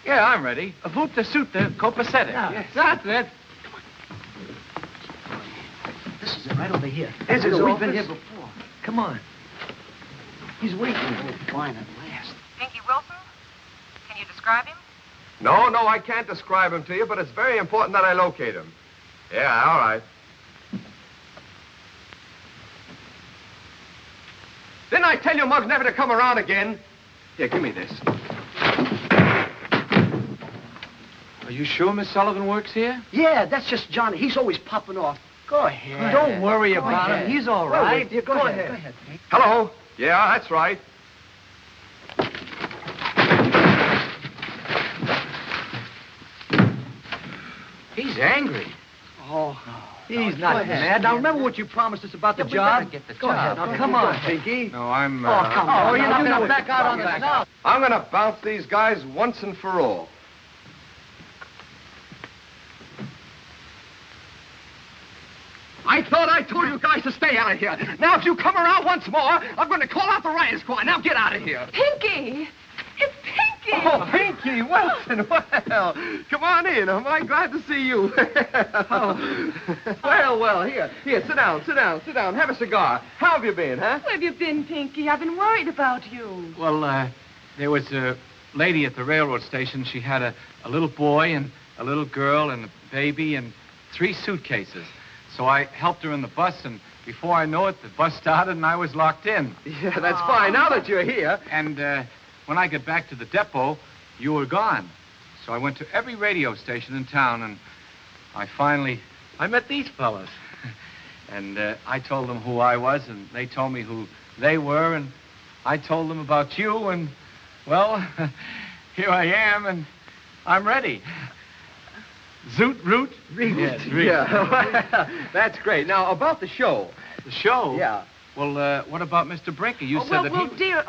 Yeah, I'm ready. A vuta suta copacetic. Yeah. Yes, that's it. This is it right over here. Here's his We've been office. here before. Come on. He's waiting. Oh, fine at last. Pinky Wilson? Can you describe him? No, I can't describe him to you, but it's very important that I locate him. Yeah, all right. Didn't I tell you, Muggs, never to come around again? Here, give me this. Are you sure Miss Sullivan works here? Yeah, that's just Johnny. He's always popping off. Go ahead. Don't worry Go about ahead. him. He's all Well, right. Go ahead. Hello? Yeah, that's right. He's angry. Oh, He's Go not ahead. mad. Now, remember what you promised us about the We job? gotta get the Go job. ahead. Now, Okay, come go on, ahead. Pinky. No, I'm... Oh, come on. you're Now, not you going know back out on what this you're now. I'm going to bounce these guys once and for all. I thought I told you guys to stay out of here. Now, if you come around once more, I'm going to call out the riot squad. Now, get out of here. Pinky! It's Pinky! Oh, Pinky Wilson. Well, come on in. Am I glad to see you? Well, here, sit down. Have a cigar. How have you been, huh? Where have you been, Pinky? I've been worried about you. Well, there was a lady at the railroad station. She had a little boy and a little girl and a baby and 3 suitcases. So I helped her in the bus, and before I know it, the bus started and I was locked in. Yeah, that's fine. Now that you're here. And when I got back to the depot, you were gone. So I went to every radio station in town, and I met these fellas. And I told them who I was, and they told me who they were, and I told them about you, and, well, here I am, and I'm ready. Zoot, root? Yes, root. Yeah, that's great. Now, about the show. The show? Yeah. Well, what about Mr. Brinker? You said that he... Dear,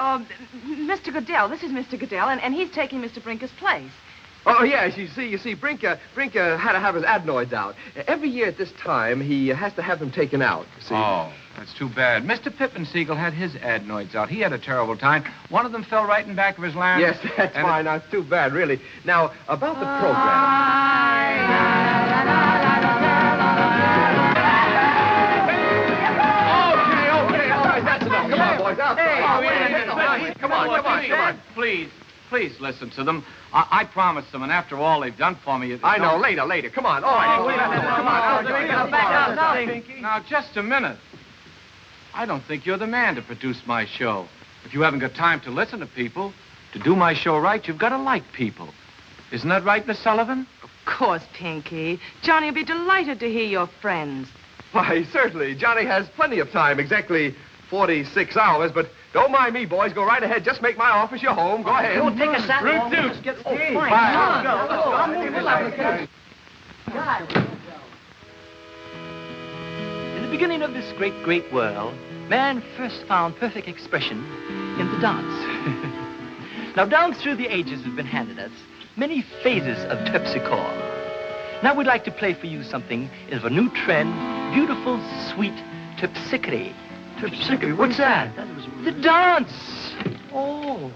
Mr. Goodell, this is Mr. Goodell, and he's taking Mr. Brinker's place. Oh, yes, you see, Brink had to have his adenoids out. Every year at this time, he has to have them taken out, you see. Oh, that's too bad. Mr. Pippensiegel had his adenoids out. He had a terrible time. One of them fell right in back of his larynx. Yes, that's fine. That's too bad, really. Now, about the program. Okay, all right, that's enough. Come on, boys, outside. Come on. Please listen to them. I promised them, and after all they've done for me... I know, later. Come on, all right. Now, just a minute. I don't think you're the man to produce my show. If you haven't got time to listen to people, to do my show right, you've got to like people. Isn't that right, Miss Sullivan? Of course, Pinky. Johnny will be delighted to hear your friends. Why, certainly. Johnny has plenty of time, exactly 46 hours, but don't mind me, boys. Go right ahead. Just make my office your home. Go ahead. Don't take us that long. Route 2. Let's get Oh, fine. fine. Let's go. In the beginning of this great world, man first found perfect expression in the dance. Now, down through the ages have been handed us many phases of terpsichore. Now we'd like to play for you something of a new trend, beautiful, sweet terpsichore. Terpsichore? What's that? The dance. Oh,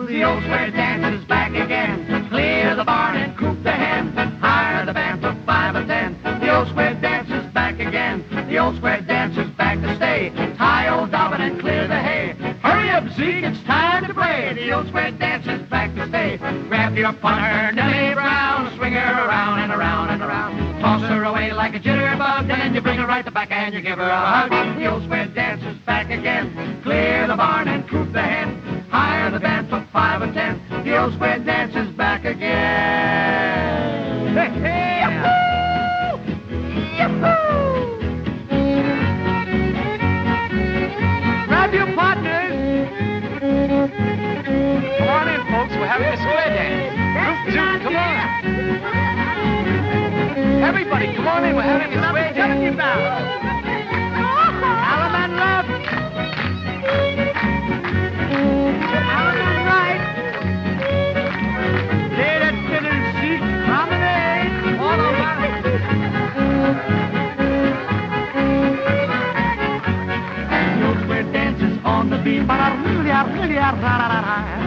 the old square dance is back again. Clear the barn and coop the hen. Hire the band for 5 or 10. The old square dance is back again. The old square dance is back to stay. Tie old Dobbin and clear the hay. Hurry up, Zeke, it's time to play. The old square dance is back to stay. Grab your punter, Nellie Brown, swing her around and around and around. Toss her away like a jitterbug, and then you bring her right back and you give her a hug. The old square dance is back again. Clear the barn and coop the hen. Hire the band for 5 or 10. The old square dance is back again. Hey, hey, yahoo! Yahoo! Grab your partners. Come on in, folks. We're having a square dance. Group 2, come on. Everybody, come on in. We're having a square dance. Alaman left. Alaman right. Lay that fiddle seat. Promenade. All around. The old square dance is on the beat.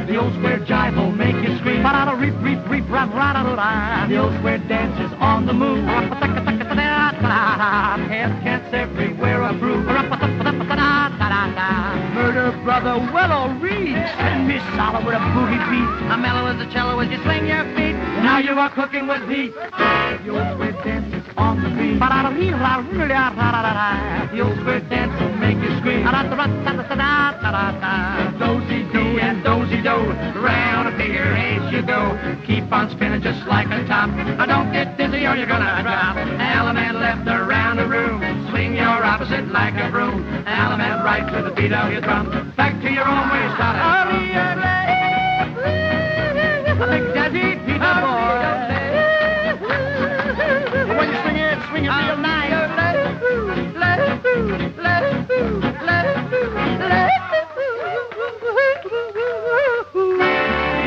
The old square jive will make you scream. The old square dance is on the move. Half cats everywhere approve. Murder brother, well read. Send me solid with a boogie beat. I'm mellow as a cello as you swing your feet. Now you are cooking with heat. The old square dance is on the beat. The old square dance will make you scream. Dozy-dee and dozy-do. Round a figure eight you go. Keep on spinning just like a top. Now don't get dizzy or you're gonna drop. Element left around the room. Swing your opposite like a broom. Element right to the beat of your drum. Back to your own way, start it. Big Daddy Peter boy. When you swing it real nice.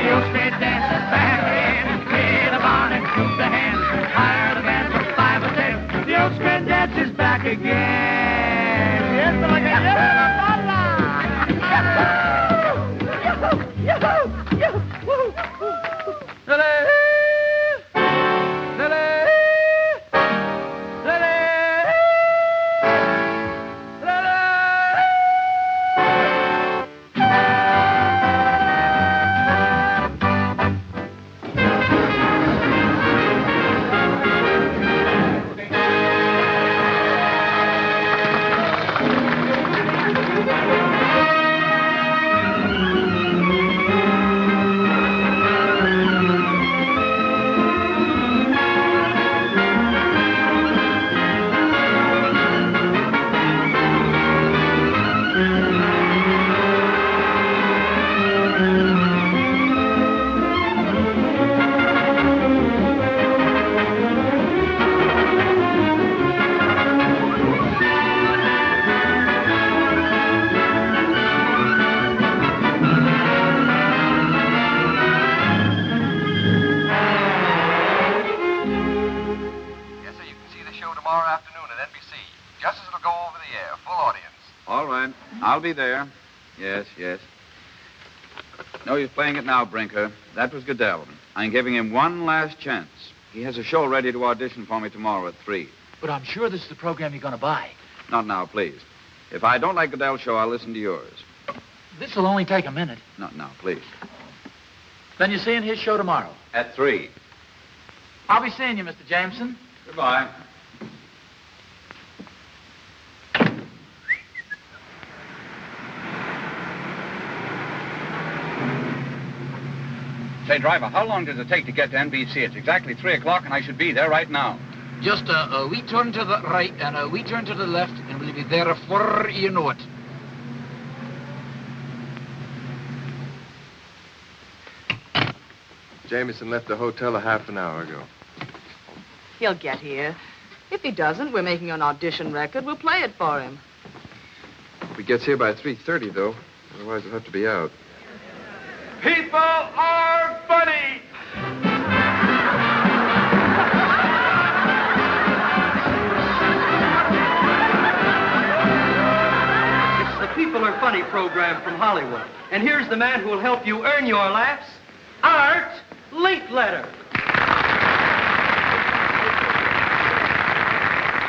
The old square dance is back again. Clear the barn and coop the hen. Hire the band for 5 or 10. The old square dance is back again. Yes, like a tomorrow afternoon at NBC, just as it'll go over the air, full audience. All right. I'll be there. Yes. No use playing it now, Brinker. That was Goodell. I'm giving him one last chance. He has a show ready to audition for me tomorrow at 3. But I'm sure this is the program you're going to buy. Not now, please. If I don't like Goodell's show, I'll listen to yours. This'll only take a minute. Not now, please. Then you're seeing his show tomorrow. At 3. I'll be seeing you, Mr. Jameson. Goodbye. Say, driver, how long does it take to get to NBC? It's exactly 3 o'clock, and I should be there right now. Just a wee turn to the right and a wee turn to the left, and we'll be there before you know it. Jameson left the hotel a half an hour ago. He'll get here. If he doesn't, we're making an audition record. We'll play it for him. If he gets here by 3:30, though, otherwise he'll have to be out. People are funny. It's the People Are Funny program from Hollywood. And here's the man who will help you earn your laughs, Art Linkletter.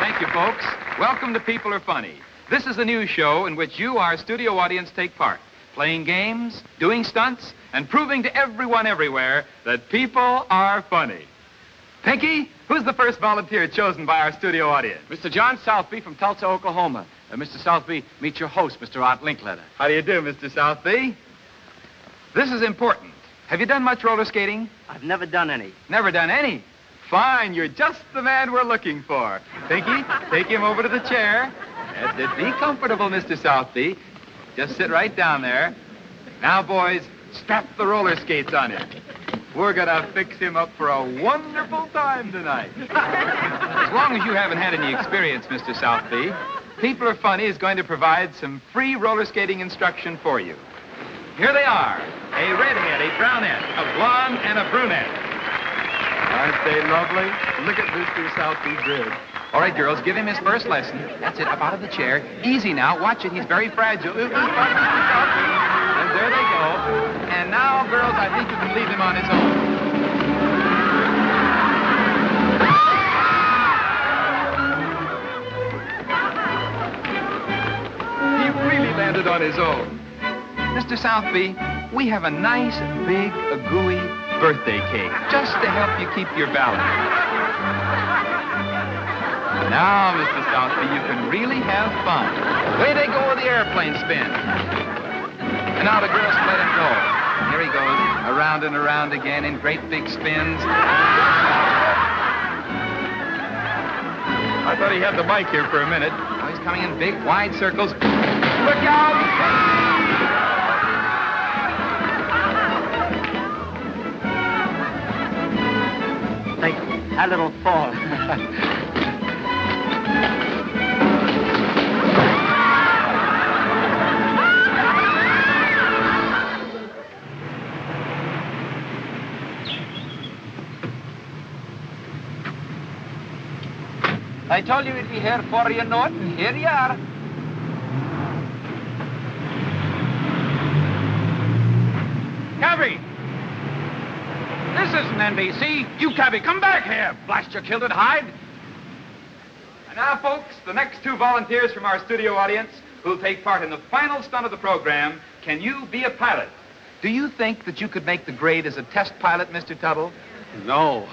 Thank you, folks. Welcome to People Are Funny. This is a new show in which you, our studio audience, take part, playing games, doing stunts, and proving to everyone everywhere that people are funny. Pinky, who's the first volunteer chosen by our studio audience? Mr. John Southby from Tulsa, Oklahoma. Mr. Southby, meet your host, Mr. Art Linkletter. How do you do, Mr. Southby? This is important. Have you done much roller skating? I've never done any. Never done any? Fine, you're just the man we're looking for. Pinky, take him over to the chair. Be comfortable, Mr. Southby. Just sit right down there. Now, boys, strap the roller skates on him. We're gonna fix him up for a wonderful time tonight. As long as you haven't had any experience, Mr. Southby, People Are Funny is going to provide some free roller skating instruction for you. Here they are. A redhead, a brunette, a blonde, and a brunette. Aren't they lovely? Look at Mr. Southby's ribs. All right, girls, give him his first lesson. That's it, up out of the chair. Easy now. Watch it. He's very fragile. And there they go. And now, girls, I think you can leave him on his own. He really landed on his own. Mr. Southby, we have a nice, big, gooey birthday cake just to help you keep your balance. Now, Mr. Southby, you can really have fun. Way they go with the airplane spin. And now the girls let him go. Here he goes, around and around again in great big spins. I thought he had the mic here for a minute. Now he's coming in big, wide circles. Look out! Like a little fall. I told you we'd be here for you, know it, and here you are. Cabby! This isn't NBC. You, cabby, come back here. Blast your kilted hide. And now, folks, the next 2 volunteers from our studio audience who'll take part in the final stunt of the program. Can you be a pilot? Do you think that you could make the grade as a test pilot, Mr. Tuttle? No.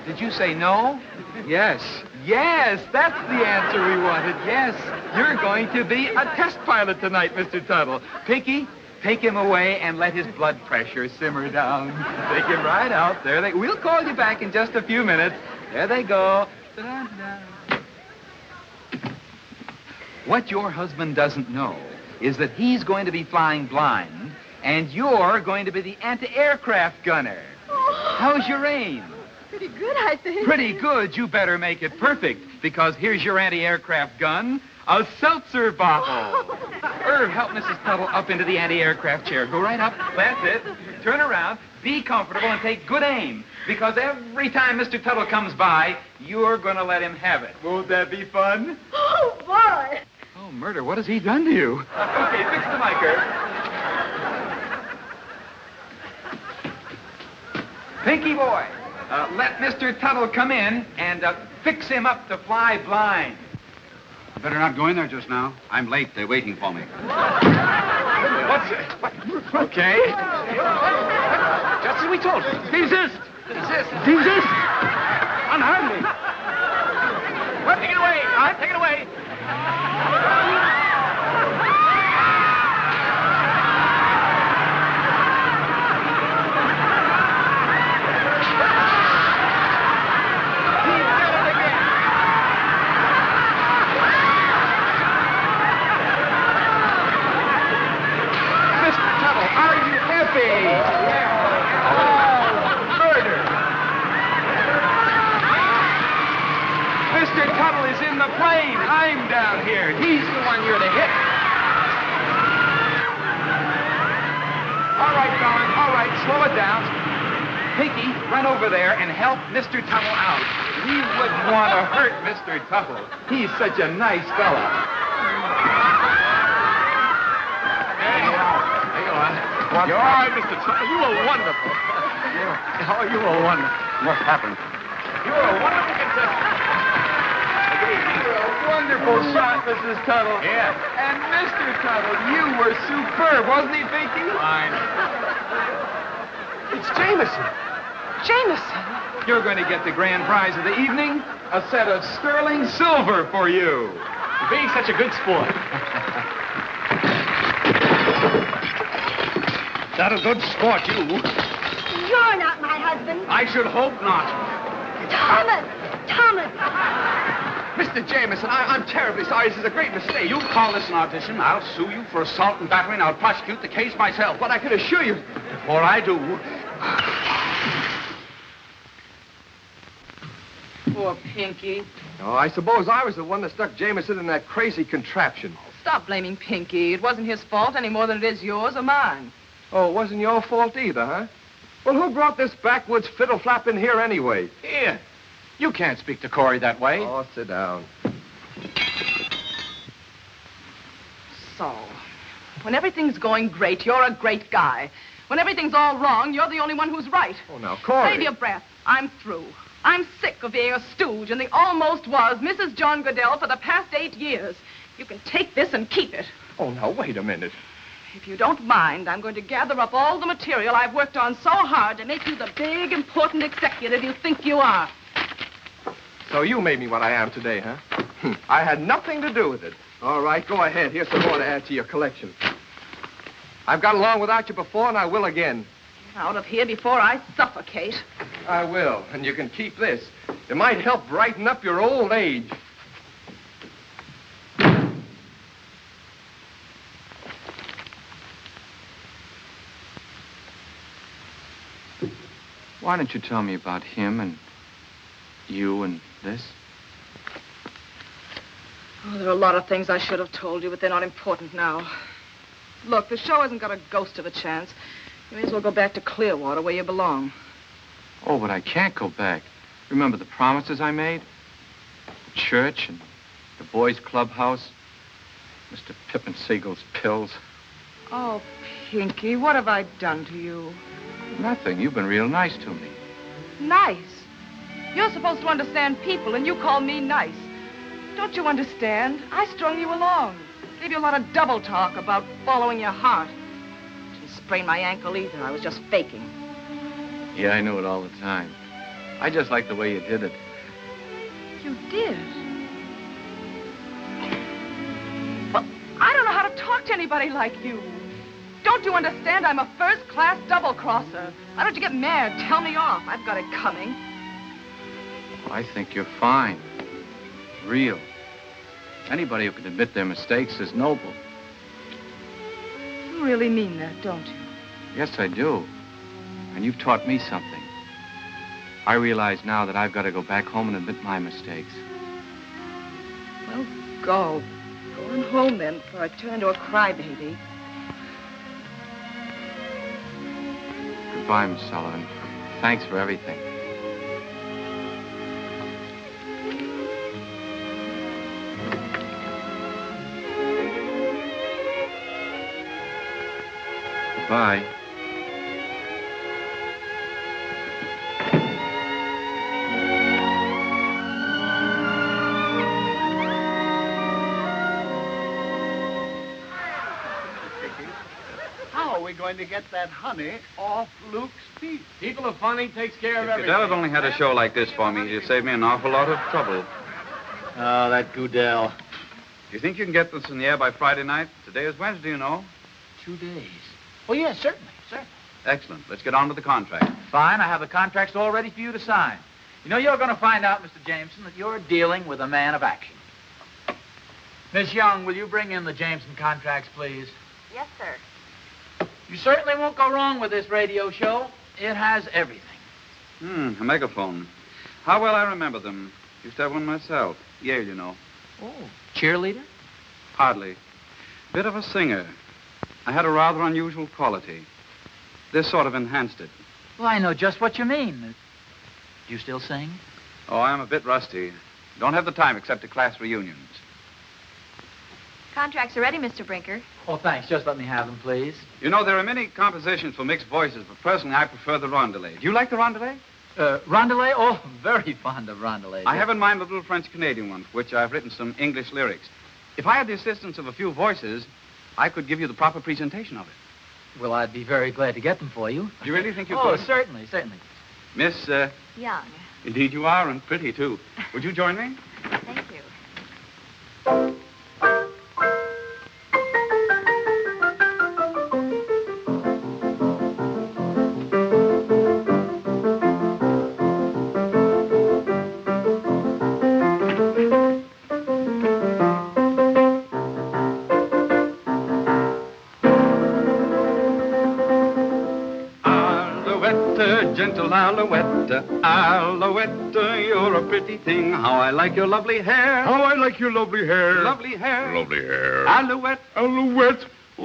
Did you say no? Yes. Yes, that's the answer we wanted. Yes, you're going to be a test pilot tonight, Mr. Tuttle. Pinky, take him away and let his blood pressure simmer down. Take him right out. We'll call you back in just a few minutes. There they go. Da-da-da. What your husband doesn't know is that he's going to be flying blind, and you're going to be the anti-aircraft gunner. How's your aim? Pretty good, I think. Pretty good. You better make it perfect, because here's your anti-aircraft gun, a seltzer bottle. Irv, help Mrs. Tuttle up into the anti-aircraft chair. Go right up. That's it. Turn around, be comfortable, and take good aim. Because every time Mr. Tuttle comes by, you're going to let him have it. Won't that be fun? Oh, boy. Oh, murder, what has he done to you? Okay, fix the mic, Pinky boy, let Mr. Tuttle come in and fix him up to fly blind. Better not go in there just now. I'm late. They're waiting for me. What's it? Okay. Just as we told you. Desist. Desist. Unharm me. Well, take it away. All right, take it away. Mr. Tuttle is in the plane. I'm down here. He's the one you're to hit. All right, darling. All right, slow it down. Pinky, run over there and help Mr. Tuttle out. We wouldn't want to hurt Mr. Tuttle. He's such a nice fella. You're all right, Mr. Tuttle. You were wonderful. You were wonderful. What happened? You were a wonderful contestant. Wonderful shot, Mrs. Tuttle. Yeah. And Mr. Tuttle, you were superb, wasn't he, Pinky? Fine. It's Jameson. Jameson? You're going to get the grand prize of the evening, a set of sterling silver for you. For being such a good sport. Not a good sport, you. You're not my husband. I should hope not. Thomas! Thomas! Mr. Jameson, I'm terribly sorry. This is a great mistake. You call this an audition, I'll sue you for assault and battery, and I'll prosecute the case myself. But I can assure you... Before I do... Poor Pinky. Oh, I suppose I was the one that stuck Jameson in that crazy contraption. Stop blaming Pinky. It wasn't his fault any more than it is yours or mine. Oh, it wasn't your fault either, huh? Well, who brought this backwoods fiddle flap in here anyway? Here. You can't speak to Corey that way. Oh, sit down. So, when everything's going great, you're a great guy. When everything's all wrong, you're the only one who's right. Oh, now, Corey. Save your breath. I'm through. I'm sick of being a stooge and the almost was Mrs. John Goodell for the past 8 years. You can take this and keep it. Oh, now, wait a minute. If you don't mind, I'm going to gather up all the material I've worked on so hard to make you the big, important executive you think you are. So you made me what I am today, huh? I had nothing to do with it. All right, go ahead. Here's some more to add to your collection. I've got along without you before, and I will again. Get out of here before I suffocate. I will, and you can keep this. It might help brighten up your old age. Why don't you tell me about him and you and this? Oh, there are a lot of things I should have told you, but they're not important now. Look, the show hasn't got a ghost of a chance. You may as well go back to Clearwater, where you belong. Oh, but I can't go back. Remember the promises I made? The church and the boys' clubhouse. Mr. Pippin Siegel's pills. Oh, Pinky, what have I done to you? Nothing. You've been real nice to me. Nice? You're supposed to understand people, and you call me nice. Don't you understand? I strung you along. Gave you a lot of double talk about following your heart. Didn't sprain my ankle either. I was just faking. Yeah, I knew it all the time. I just liked the way you did it. You did? Well, I don't know how to talk to anybody like you. Don't you understand? I'm a first-class double-crosser. Why don't you get mad? Tell me off. I've got it coming. Well, I think you're fine. Real. Anybody who can admit their mistakes is noble. You really mean that, don't you? Yes, I do. And you've taught me something. I realize now that I've got to go back home and admit my mistakes. Well, go. Go on home, then, before I turn into a crybaby. Goodbye, Miss Sullivan. Thanks for everything. Bye. How are we going to get that honey off Luke's teeth? People are funny, takes care of If everything. Goodell had only had a show like this for me, he'd save me an awful lot of trouble. Oh, that Goodell. Do you think you can get this in the air by Friday night? Today is Wednesday, you know. 2 days. Oh, yes, certainly. Excellent. Let's get on to the contract. Fine, I have the contracts all ready for you to sign. You know, you're going to find out, Mr. Jameson, that you're dealing with a man of action. Miss Young, will you bring in the Jameson contracts, please? Yes, sir. You certainly won't go wrong with this radio show. It has everything. A megaphone. How well I remember them. Used to have one myself. Yale, you know. Oh, cheerleader? Hardly. Bit of a singer. I had a rather unusual quality. This sort of enhanced it. Well, I know just what you mean. Do you still sing? Oh, I'm a bit rusty. Don't have the time except to class reunions. Contracts are ready, Mr. Brinker. Oh, thanks. Just let me have them, please. You know, there are many compositions for mixed voices, but personally, I prefer the rondelet. Do you like the rondelet? Rondelet? Oh, very fond of rondelet. I have in mind a little French-Canadian one, for which I've written some English lyrics. If I had the assistance of a few voices, I could give you the proper presentation of it. Well, I'd be very glad to get them for you. Do you really think you could? could? Oh, certainly, certainly. Miss, Young. Indeed you are, and pretty, too. Would you join me? Thank you. Gentle Alouette, Alouette, you're a pretty thing. How I like your lovely hair. How I like your lovely hair. Lovely hair. Lovely hair. Alouette. Alouette. Oh,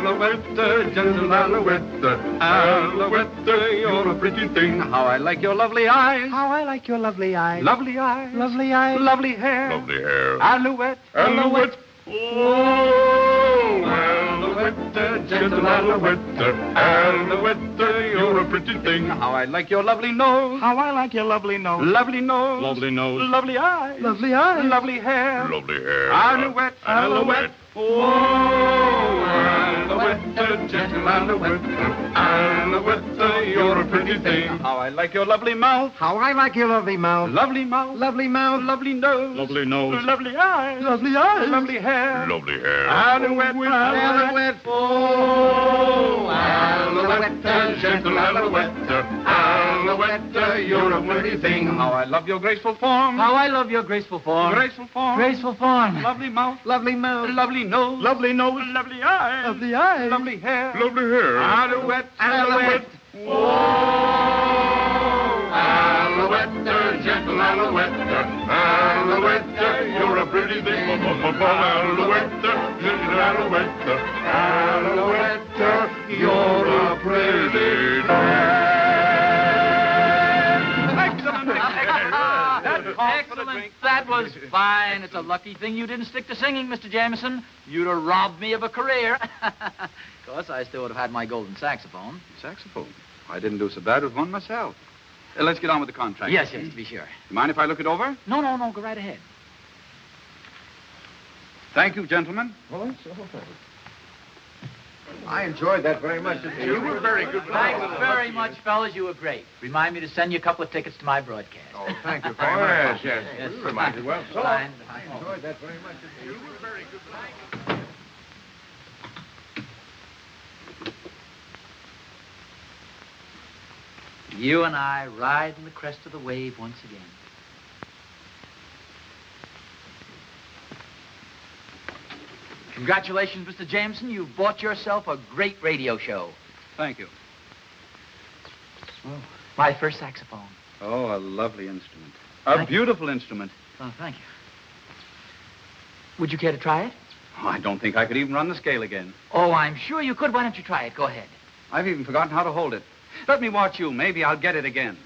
Alouette, gentle Alouette, Alouette, you're a pretty thing. How I like your lovely eyes. How I like your lovely eyes. Lovely eyes. Lovely eyes. Lovely hair. Lovely hair. Alouette. Alouette. Oh, Alouette, gentle Alouette, Alouette, you're a pretty thing. How I like your lovely nose. How I like your lovely nose. Lovely nose. Lovely nose. Lovely eyes. Lovely eyes. Lovely hair. Lovely hair. Alouette. Alouette. Oh, Alouette, gentle Alouette, Alouette, you're a pretty thing. How I like your lovely mouth. How I like your lovely mouth. Lovely mouth. Lovely mouth. Lovely nose. Lovely nose. Lovely eyes. Lovely eyes. Lovely hair. Lovely hair. Alouette. Alouette. Oh, Alouette, gentle Alouette, Alouette, you're a pretty thing. How I love your graceful form. How I love your graceful form. Graceful form. Graceful form. Lovely mouth. Lovely mouth. Lovely nose. Lovely nose. Lovely eyes. Lovely eyes. Lovely hair. Lovely hair. Alouette. Alouette. Oh, Alouette, gentle Alouette, Alouette, you're a pretty thing. Alouette, gentle Alouette, Alouette, you're a pretty thing. Excellent. That was fine. It's a lucky thing you didn't stick to singing, Mr. Jameson. You'd have robbed me of a career. Of course, I still would have had my golden saxophone. Saxophone? I didn't do so bad with one myself. Let's get on with the contract. Yes, yes, to be sure. You mind if I look it over? No, go right ahead. Thank you, gentlemen. I enjoyed that very much. You were very good. Thanks very much, fellas. You were great. Remind me to send you a couple of tickets to my broadcast. Oh, thank you very much. Yes. Yes. Reminded well. So Fine. I enjoyed that very much. You were very good. You and I riding the crest of the wave once again. Congratulations, Mr. Jameson. You've bought yourself a great radio show. Thank you. Oh, my first saxophone. Oh, a lovely instrument. A beautiful instrument. Oh, thank you. Would you care to try it? Oh, I don't think I could even run the scale again. Oh, I'm sure you could. Why don't you try it? Go ahead. I've even forgotten how to hold it. Let me watch you. Maybe I'll get it again.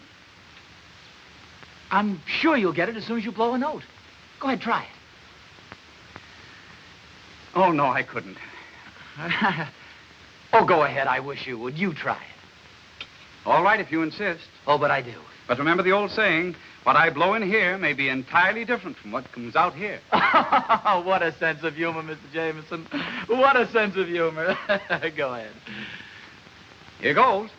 I'm sure you'll get it as soon as you blow a note. Go ahead, try it. Oh, no, I couldn't. Oh, go ahead. I wish you would. You try it. All right, if you insist. Oh, but I do. But remember the old saying, what I blow in here may be entirely different from what comes out here. What a sense of humor, Mr. Jameson. What a sense of humor. Go ahead. Here goes.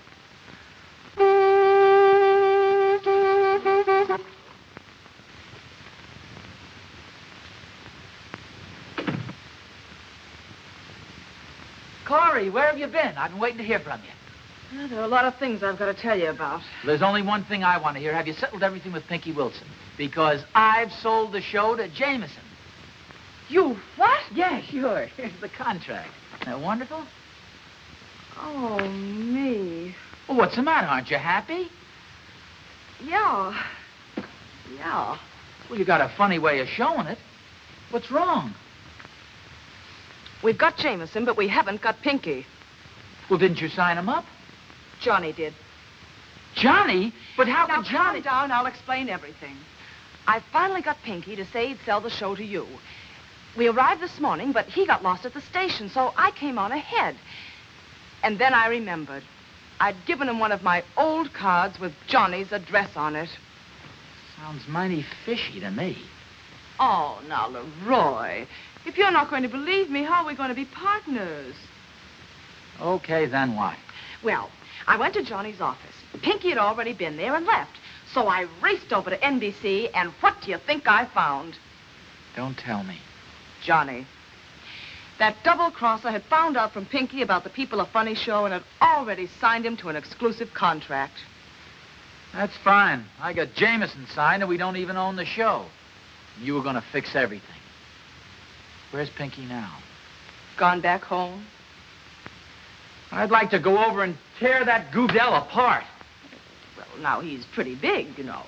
Corey, where have you been? I've been waiting to hear from you. Well, there are a lot of things I've got to tell you about. There's only one thing I want to hear. Have you settled everything with Pinky Wilson? Because I've sold the show to Jameson. You what? Yeah, sure. Here's the contract. Isn't that wonderful? Oh, me. Well, what's the matter? Aren't you happy? Yeah. Yeah. Well, you got a funny way of showing it. What's wrong? We've got Jameson, but we haven't got Pinky. Well, didn't you sign him up? Johnny did. Johnny? But how Now, could Johnny... calm down. I'll explain everything. I finally got Pinky to say he'd sell the show to you. We arrived this morning, but he got lost at the station, so I came on ahead. And then I remembered. I'd given him one of my old cards with Johnny's address on it. Sounds mighty fishy to me. Oh, now, Leroy, if you're not going to believe me, how are we going to be partners? Okay, then what? Well, I went to Johnny's office. Pinky had already been there and left. So I raced over to NBC, and what do you think I found? Don't tell me. Johnny. That double-crosser had found out from Pinky about the People of Funny show and had already signed him to an exclusive contract. That's fine. I got Jameson signed, and we don't even own the show. You were going to fix everything. Where's Pinky now? Gone back home. I'd like to go over and tear that Goodell apart. Well, now, he's pretty big, you know.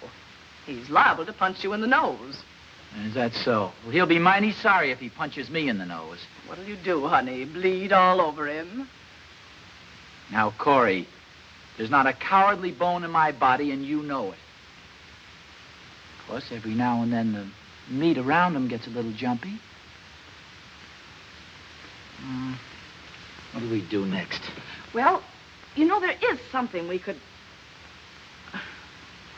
He's liable to punch you in the nose. Is that so? Well, he'll be mighty sorry if he punches me in the nose. What'll you do, honey? Bleed all over him? Now, Corey, there's not a cowardly bone in my body, and you know it. Of course, every now and then the meat around him gets a little jumpy. What do we do next? Well, you know, there is something we could...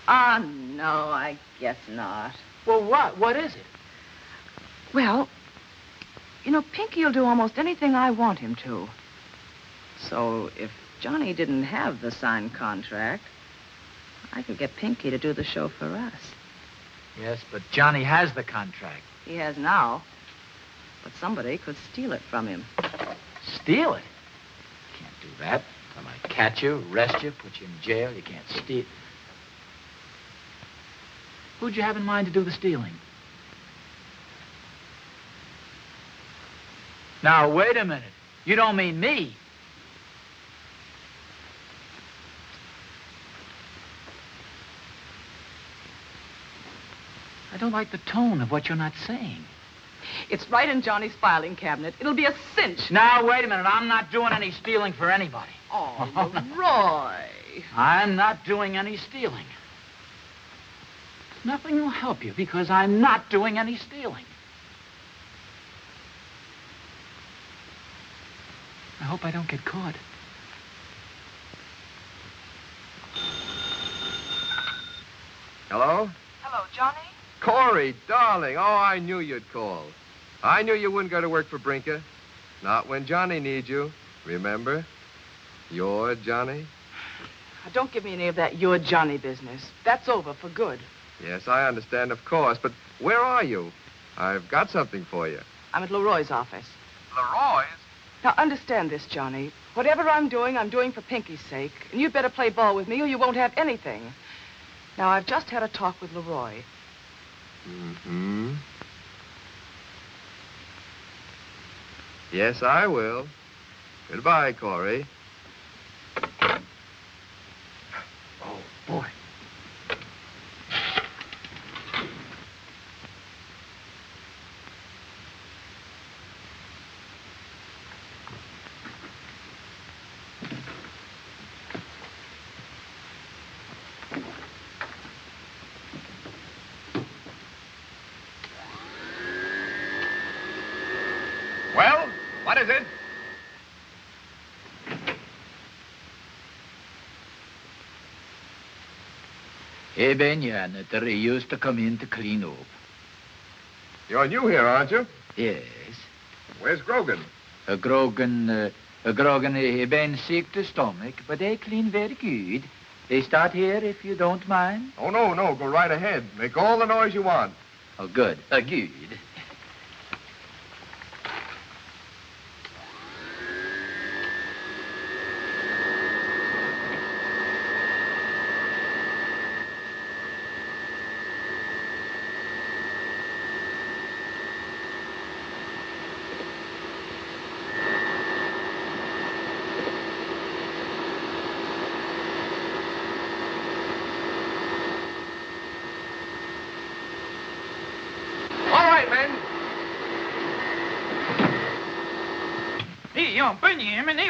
no, I guess not. Well, what? What is it? Well, you know, Pinky will do almost anything I want him to. So if Johnny didn't have the signed contract, I could get Pinky to do the show for us. Yes, but Johnny has the contract. He has now. But somebody could steal it from him. Steal it? Can't do that. I might catch you, arrest you, put you in jail. You can't steal. Who'd you have in mind to do the stealing? Now, wait a minute. You don't mean me. I don't like the tone of what you're not saying. It's right in Johnny's filing cabinet. It'll be a cinch. Now, wait a minute. I'm not doing any stealing for anybody. Oh, Roy. I'm not doing any stealing. Nothing will help you because I'm not doing any stealing. I hope I don't get caught. Hello? Hello, Johnny? Corey, darling. Oh, I knew you'd call. I knew you wouldn't go to work for Brinker. Not when Johnny needs you. Remember? You're Johnny. Now, don't give me any of that you're Johnny business. That's over for good. Yes, I understand, of course. But where are you? I've got something for you. I'm at Leroy's office. Leroy's? Now, understand this, Johnny. Whatever I'm doing for Pinky's sake. And you'd better play ball with me or you won't have anything. Now, I've just had a talk with Leroy. Mm-hmm. Yes, I will. Goodbye, Corey. Oh, boy. Well, what is it? Janitor. He used to come in to clean up. You're new here, aren't you? Yes. Where's Grogan? Grogan, he been sick to stomach, but they clean very good. They start here if you don't mind. Oh, no. Go right ahead. Make all the noise you want. Oh, good. Good.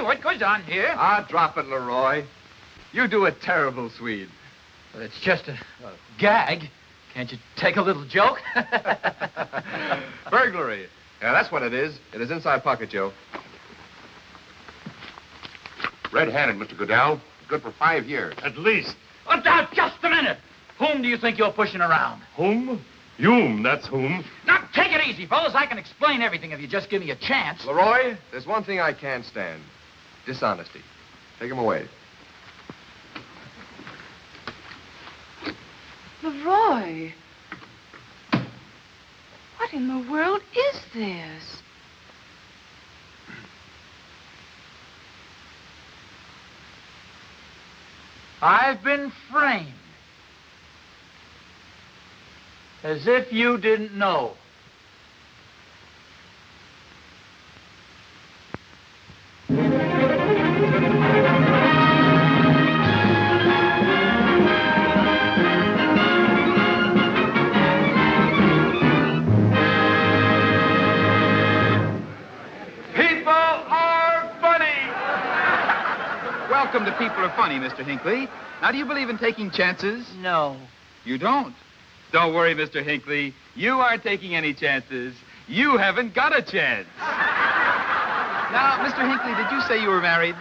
What goes on here? Drop it, Leroy. You do a terrible Swede. Well, it's just a gag. Can't you take a little joke? Burglary. Yeah, that's what it is. In his inside pocket, Joe. Red-handed, Mr. Goodell. Good for 5 years. At least. Oh, now, just a minute. Whom do you think you're pushing around? Whom? Hume, that's whom. Now, take it easy, fellas. I can explain everything if you just give me a chance. Leroy, there's one thing I can't stand. Dishonesty. Take him away. Leroy. What in the world is this? I've been framed. As if you didn't know. Welcome to People Are Funny, Mr. Hinckley. Now, do you believe in taking chances? No. You don't? Don't worry, Mr. Hinckley. You aren't taking any chances. You haven't got a chance. Now, Mr. Hinckley, did you say you were married?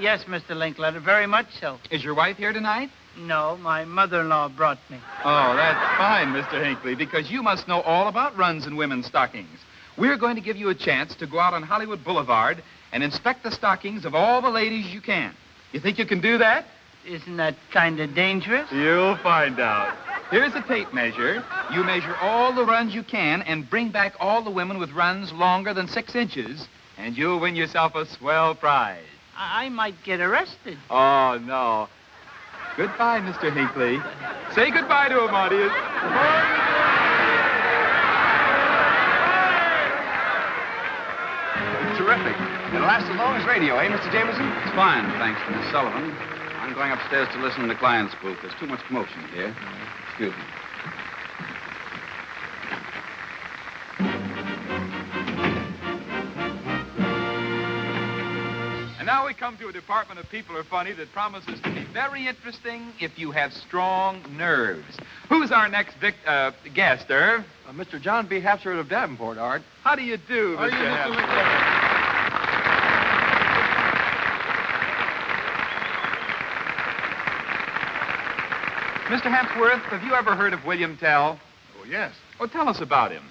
Yes, Mr. Linkletter, very much so. Is your wife here tonight? No, my mother-in-law brought me. Oh, that's fine, Mr. Hinckley, because you must know all about runs in women's stockings. We're going to give you a chance to go out on Hollywood Boulevard and inspect the stockings of all the ladies you can. You think you can do that? Isn't that kind of dangerous? You'll find out. Here's a tape measure. You measure all the runs you can and bring back all the women with runs longer than 6 inches, and you'll win yourself a swell prize. I might get arrested. Oh, no. Goodbye, Mr. Hinckley. Say goodbye to him, audience. Terrific. It'll last as long as radio, eh, Mr. Jameson? It's fine, thanks to Miss Sullivan. I'm going upstairs to listen in the client's booth. There's too much commotion here. Excuse me. And now we come to a department of People Are Funny that promises to be very interesting if you have strong nerves. Who's our next guest, Irv? Mr. John B. Hapsworth of Davenport, Art. How do you do, Mr. Hapsworth? Mr. Hapsworth, have you ever heard of William Tell? Oh, yes. Oh, tell us about him.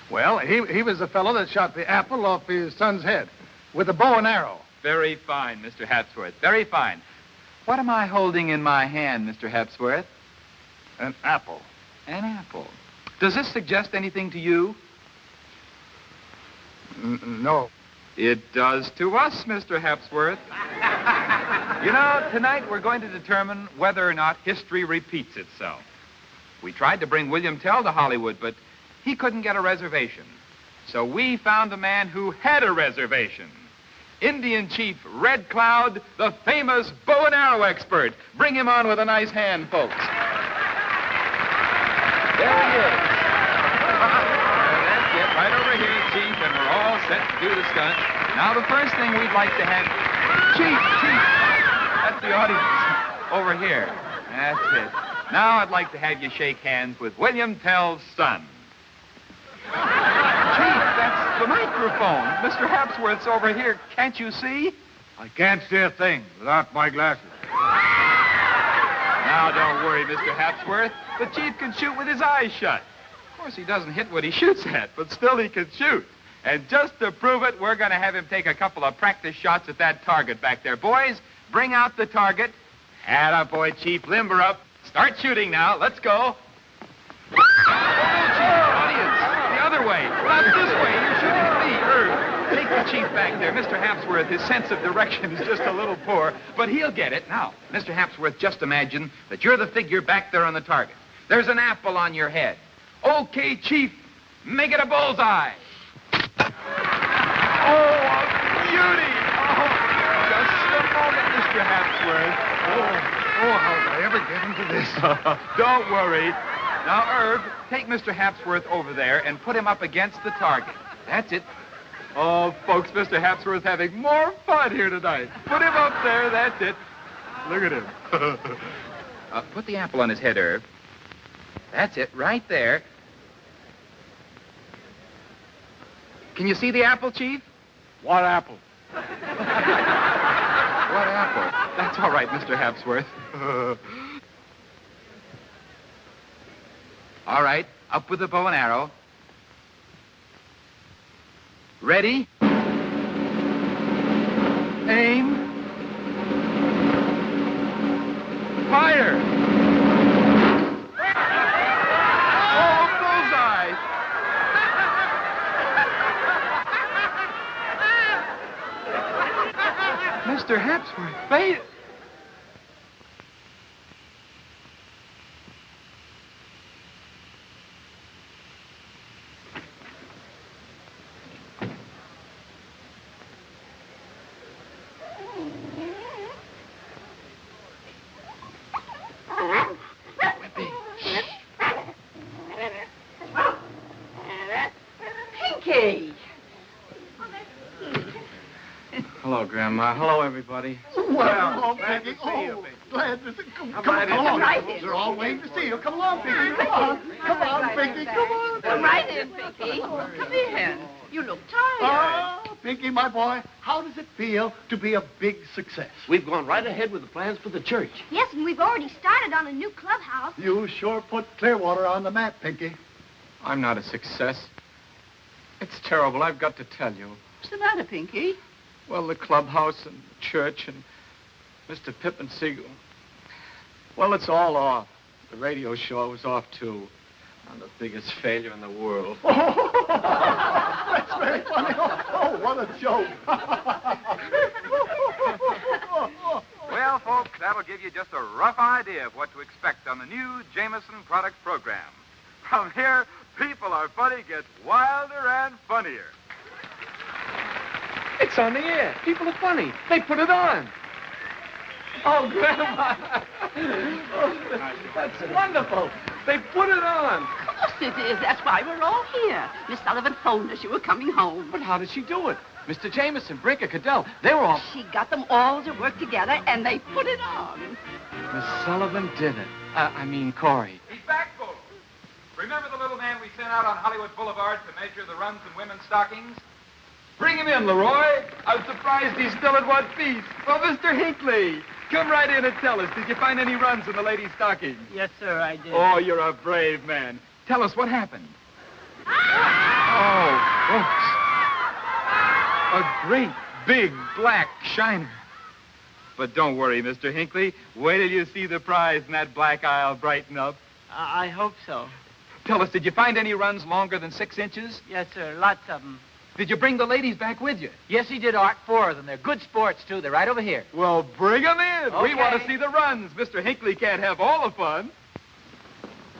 Well, he was the fellow that shot the apple off his son's head with a bow and arrow. Very fine, Mr. Hapsworth. Very fine. What am I holding in my hand, Mr. Hapsworth? An apple. An apple. Does this suggest anything to you? No. It does to us, Mr. Hapsworth. You know, tonight we're going to determine whether or not history repeats itself. We tried to bring William Tell to Hollywood, but he couldn't get a reservation. So we found a man who had a reservation. Indian Chief Red Cloud, the famous bow and arrow expert. Bring him on with a nice hand, folks. There he is. That's it, right over here, Chief, and we're all set to do the stunt. Now, the first thing we'd like to have... Chief! That's the audience over here. That's it. Now I'd like to have you shake hands with William Tell's son. Chief, that's the microphone. Mr. Hapsworth's over here. Can't you see? I can't see a thing without my glasses. Now, don't worry, Mr. Hapsworth. The chief can shoot with his eyes shut. Of course, he doesn't hit what he shoots at, but still he can shoot. And just to prove it, we're going to have him take a couple of practice shots at that target back there. Boys, bring out the target. Atta boy, Chief, limber up. Start shooting now. Let's go. Audience, the other way. Not this way. You're shooting at me, Irv. Take the chief back there. Mr. Hapsworth, his sense of direction is just a little poor, but he'll get it. Now, Mr. Hapsworth, just imagine that you're the figure back there on the target. There's an apple on your head. Okay, Chief, make it a bullseye. Oh, a beauty! Oh, just a moment, Mr. Hapsworth. How did I ever get into this? Don't worry. Now, Irv, take Mr. Hapsworth over there and put him up against the target. That's it. Oh, folks, Mr. Hapsworth's having more fun here tonight. Put him up there, that's it. Look at him. Put the apple on his head, Irv. That's it, right there. Can you see the apple, Chief? What apple? What apple? That's all right, Mr. Hapsworth. All right, up with the bow and arrow. Ready? Aim. Fire! Oh, bullseye! Mr. Hapsworth, wait. Pinky! Hello, Grandma. Hello, everybody. Well, Pinky. Glad to see you. Come on. They're all waiting to see you. Come along, Pinky. Come on, Pinky. Come on. Come right in, Pinky. Come in. You look tired. Oh, Pinky, my boy, how does it feel to be a big success? We've gone right ahead with the plans for the church. Yes, and we've already started on a new clubhouse. You sure put Clearwater on the map, Pinky. I'm not a success. It's terrible, I've got to tell you. What's the matter, Pinky? Well, the clubhouse and the church and Mr. Pippin Siegel. Well, it's all off. The radio show was off, too. I'm the biggest failure in the world. That's very funny. Oh, what a joke. Well, folks, that'll give you just a rough idea of what to expect on the new Jameson product program. From here, People Are Funny gets wilder and funnier. It's on the air. People are funny. They put it on. Oh, Grandma. Oh, that's wonderful. They put it on. Of course it is. That's why we're all here. Miss Sullivan phoned us you were coming home. But how did she do it? Mr. Jameson, Brinker, Cadell, they were all... She got them all to work together, and they put it on. Miss Sullivan did it. I mean, Corey. He's back, folks. Remember the little man we sent out on Hollywood Boulevard to measure the runs in women's stockings? Bring him in, Leroy. I'm surprised he's still in one piece. Well, Mr. Hinckley, come right in and tell us, did you find any runs in the ladies' stockings? Yes, sir, I did. Oh, you're a brave man. Tell us what happened. Oh, folks. A great, big, black shiner. But don't worry, Mr. Hinckley. Wait till you see the prize and that black eye'll brighten up. I hope so. Tell us, did you find any runs longer than 6 inches? Yes, sir, lots of them. Did you bring the ladies back with you? Yes, he did, Art. 4 of them. They're good sports, too. They're right over here. Well, bring them in. Okay. We want to see the runs. Mr. Hinckley can't have all the fun.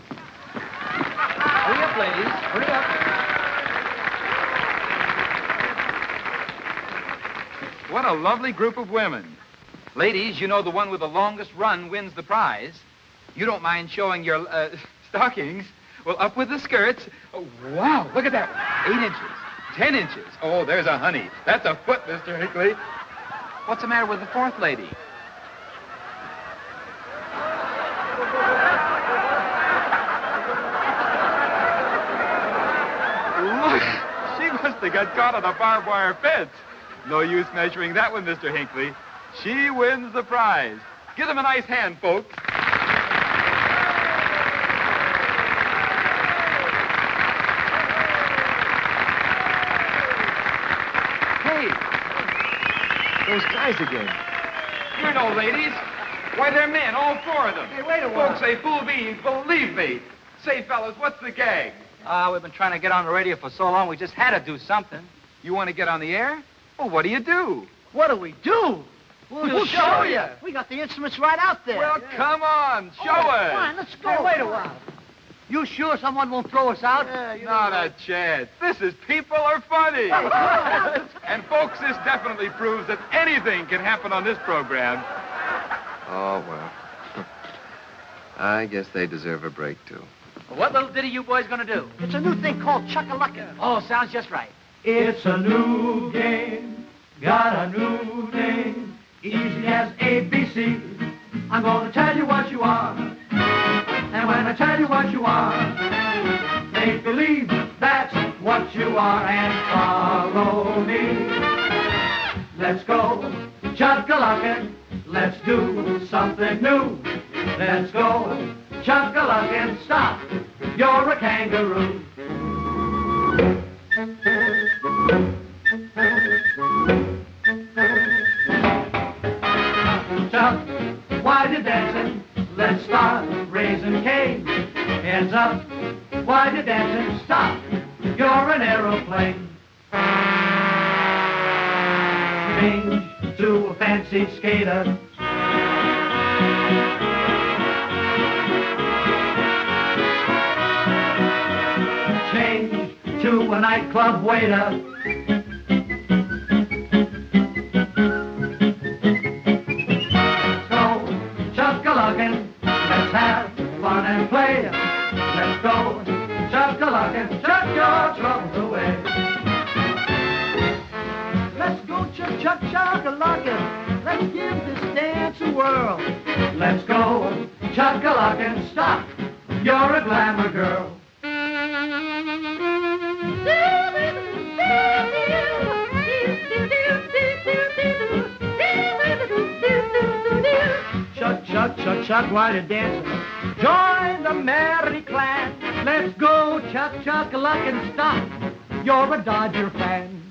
Hurry up, ladies. Hurry up. What a lovely group of women. Ladies, you know the one with the longest run wins the prize. You don't mind showing your stockings? Well, up with the skirts. Oh, wow, look at that one. 8 inches. 10 inches. Oh, there's a honey. That's a foot, Mr. Hinckley. What's the matter with the 4th lady? Look, she must have got caught on a barbed wire fence. No use measuring that one, Mr. Hinckley. She wins the prize. Give them a nice hand, folks. those guys again. You know, ladies. Why, they're men, all four of them. Hey, wait a while. Folks say, fool me, believe me. Say, fellas, what's the gag? We've been trying to get on the radio for so long, we just had to do something. You want to get on the air? Well, what do you do? What do we do? We'll show you. We got the instruments right out there. Well, come on, show us. Come on, let's go. Hey, wait a while. You sure someone won't throw us out? Not a chance. This is People Are Funny. And, folks, this definitely proves that anything can happen on this program. Oh, well. I guess they deserve a break, too. What little ditty you boys gonna do? It's a new thing called Chuck-a-Luckin'. Oh, sounds just right. It's a new game, got a new name, easy as ABC. I'm gonna tell you what you are, and when I tell you what you are, make believe that's what you are and follow me. Let's go chuck-a-luckin', let's do something new. Let's go chuck-a-luckin', stop, you're a kangaroo. Chuck, while you're dancing, let's start raising Cain. Hands up, while you're dancing, stop, you're an aeroplane. Change to a fancy skater. Change to a nightclub waiter. Let's go chuck-a-luckin', let's have fun and play. Let's go chuck-a-luckin', chuck your troubles away. Let's go chuck-a-luckin', let's give this dance a whirl. Let's go chuck-a-luckin', stop, you're a glamour girl. Chuck, while you're dancing, join the merry clan. Let's go chuck-a-luckin', stop, you're a Dodger fan.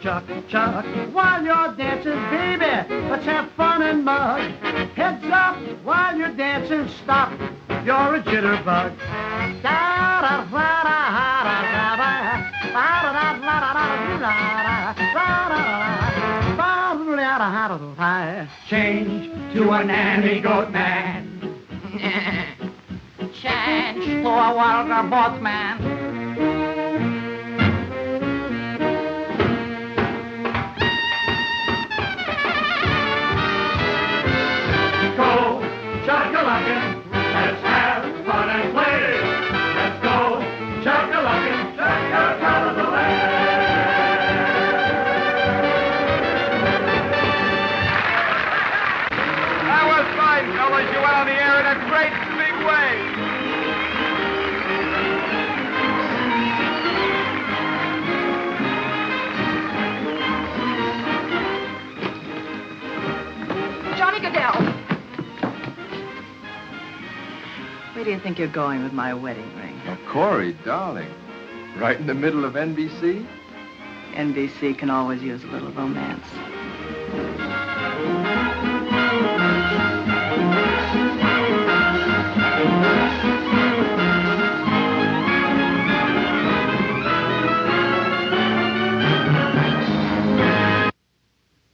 Chuck, while you're dancing, baby, let's have fun and mug. Heads up while you're dancing, stop, you're a jitterbug. Change to a nanny goat man. Change to a wild boatman. Go chuck-a-luckin', let's have fun and play. Let's go chuck-a-luckin', chuck your troubles away. That was fine, fellas. You went on the air in a great big way. Johnny Goodell. Where do you think you're going with my wedding ring? Oh, Corey, darling. Right in the middle of NBC? NBC can always use a little romance.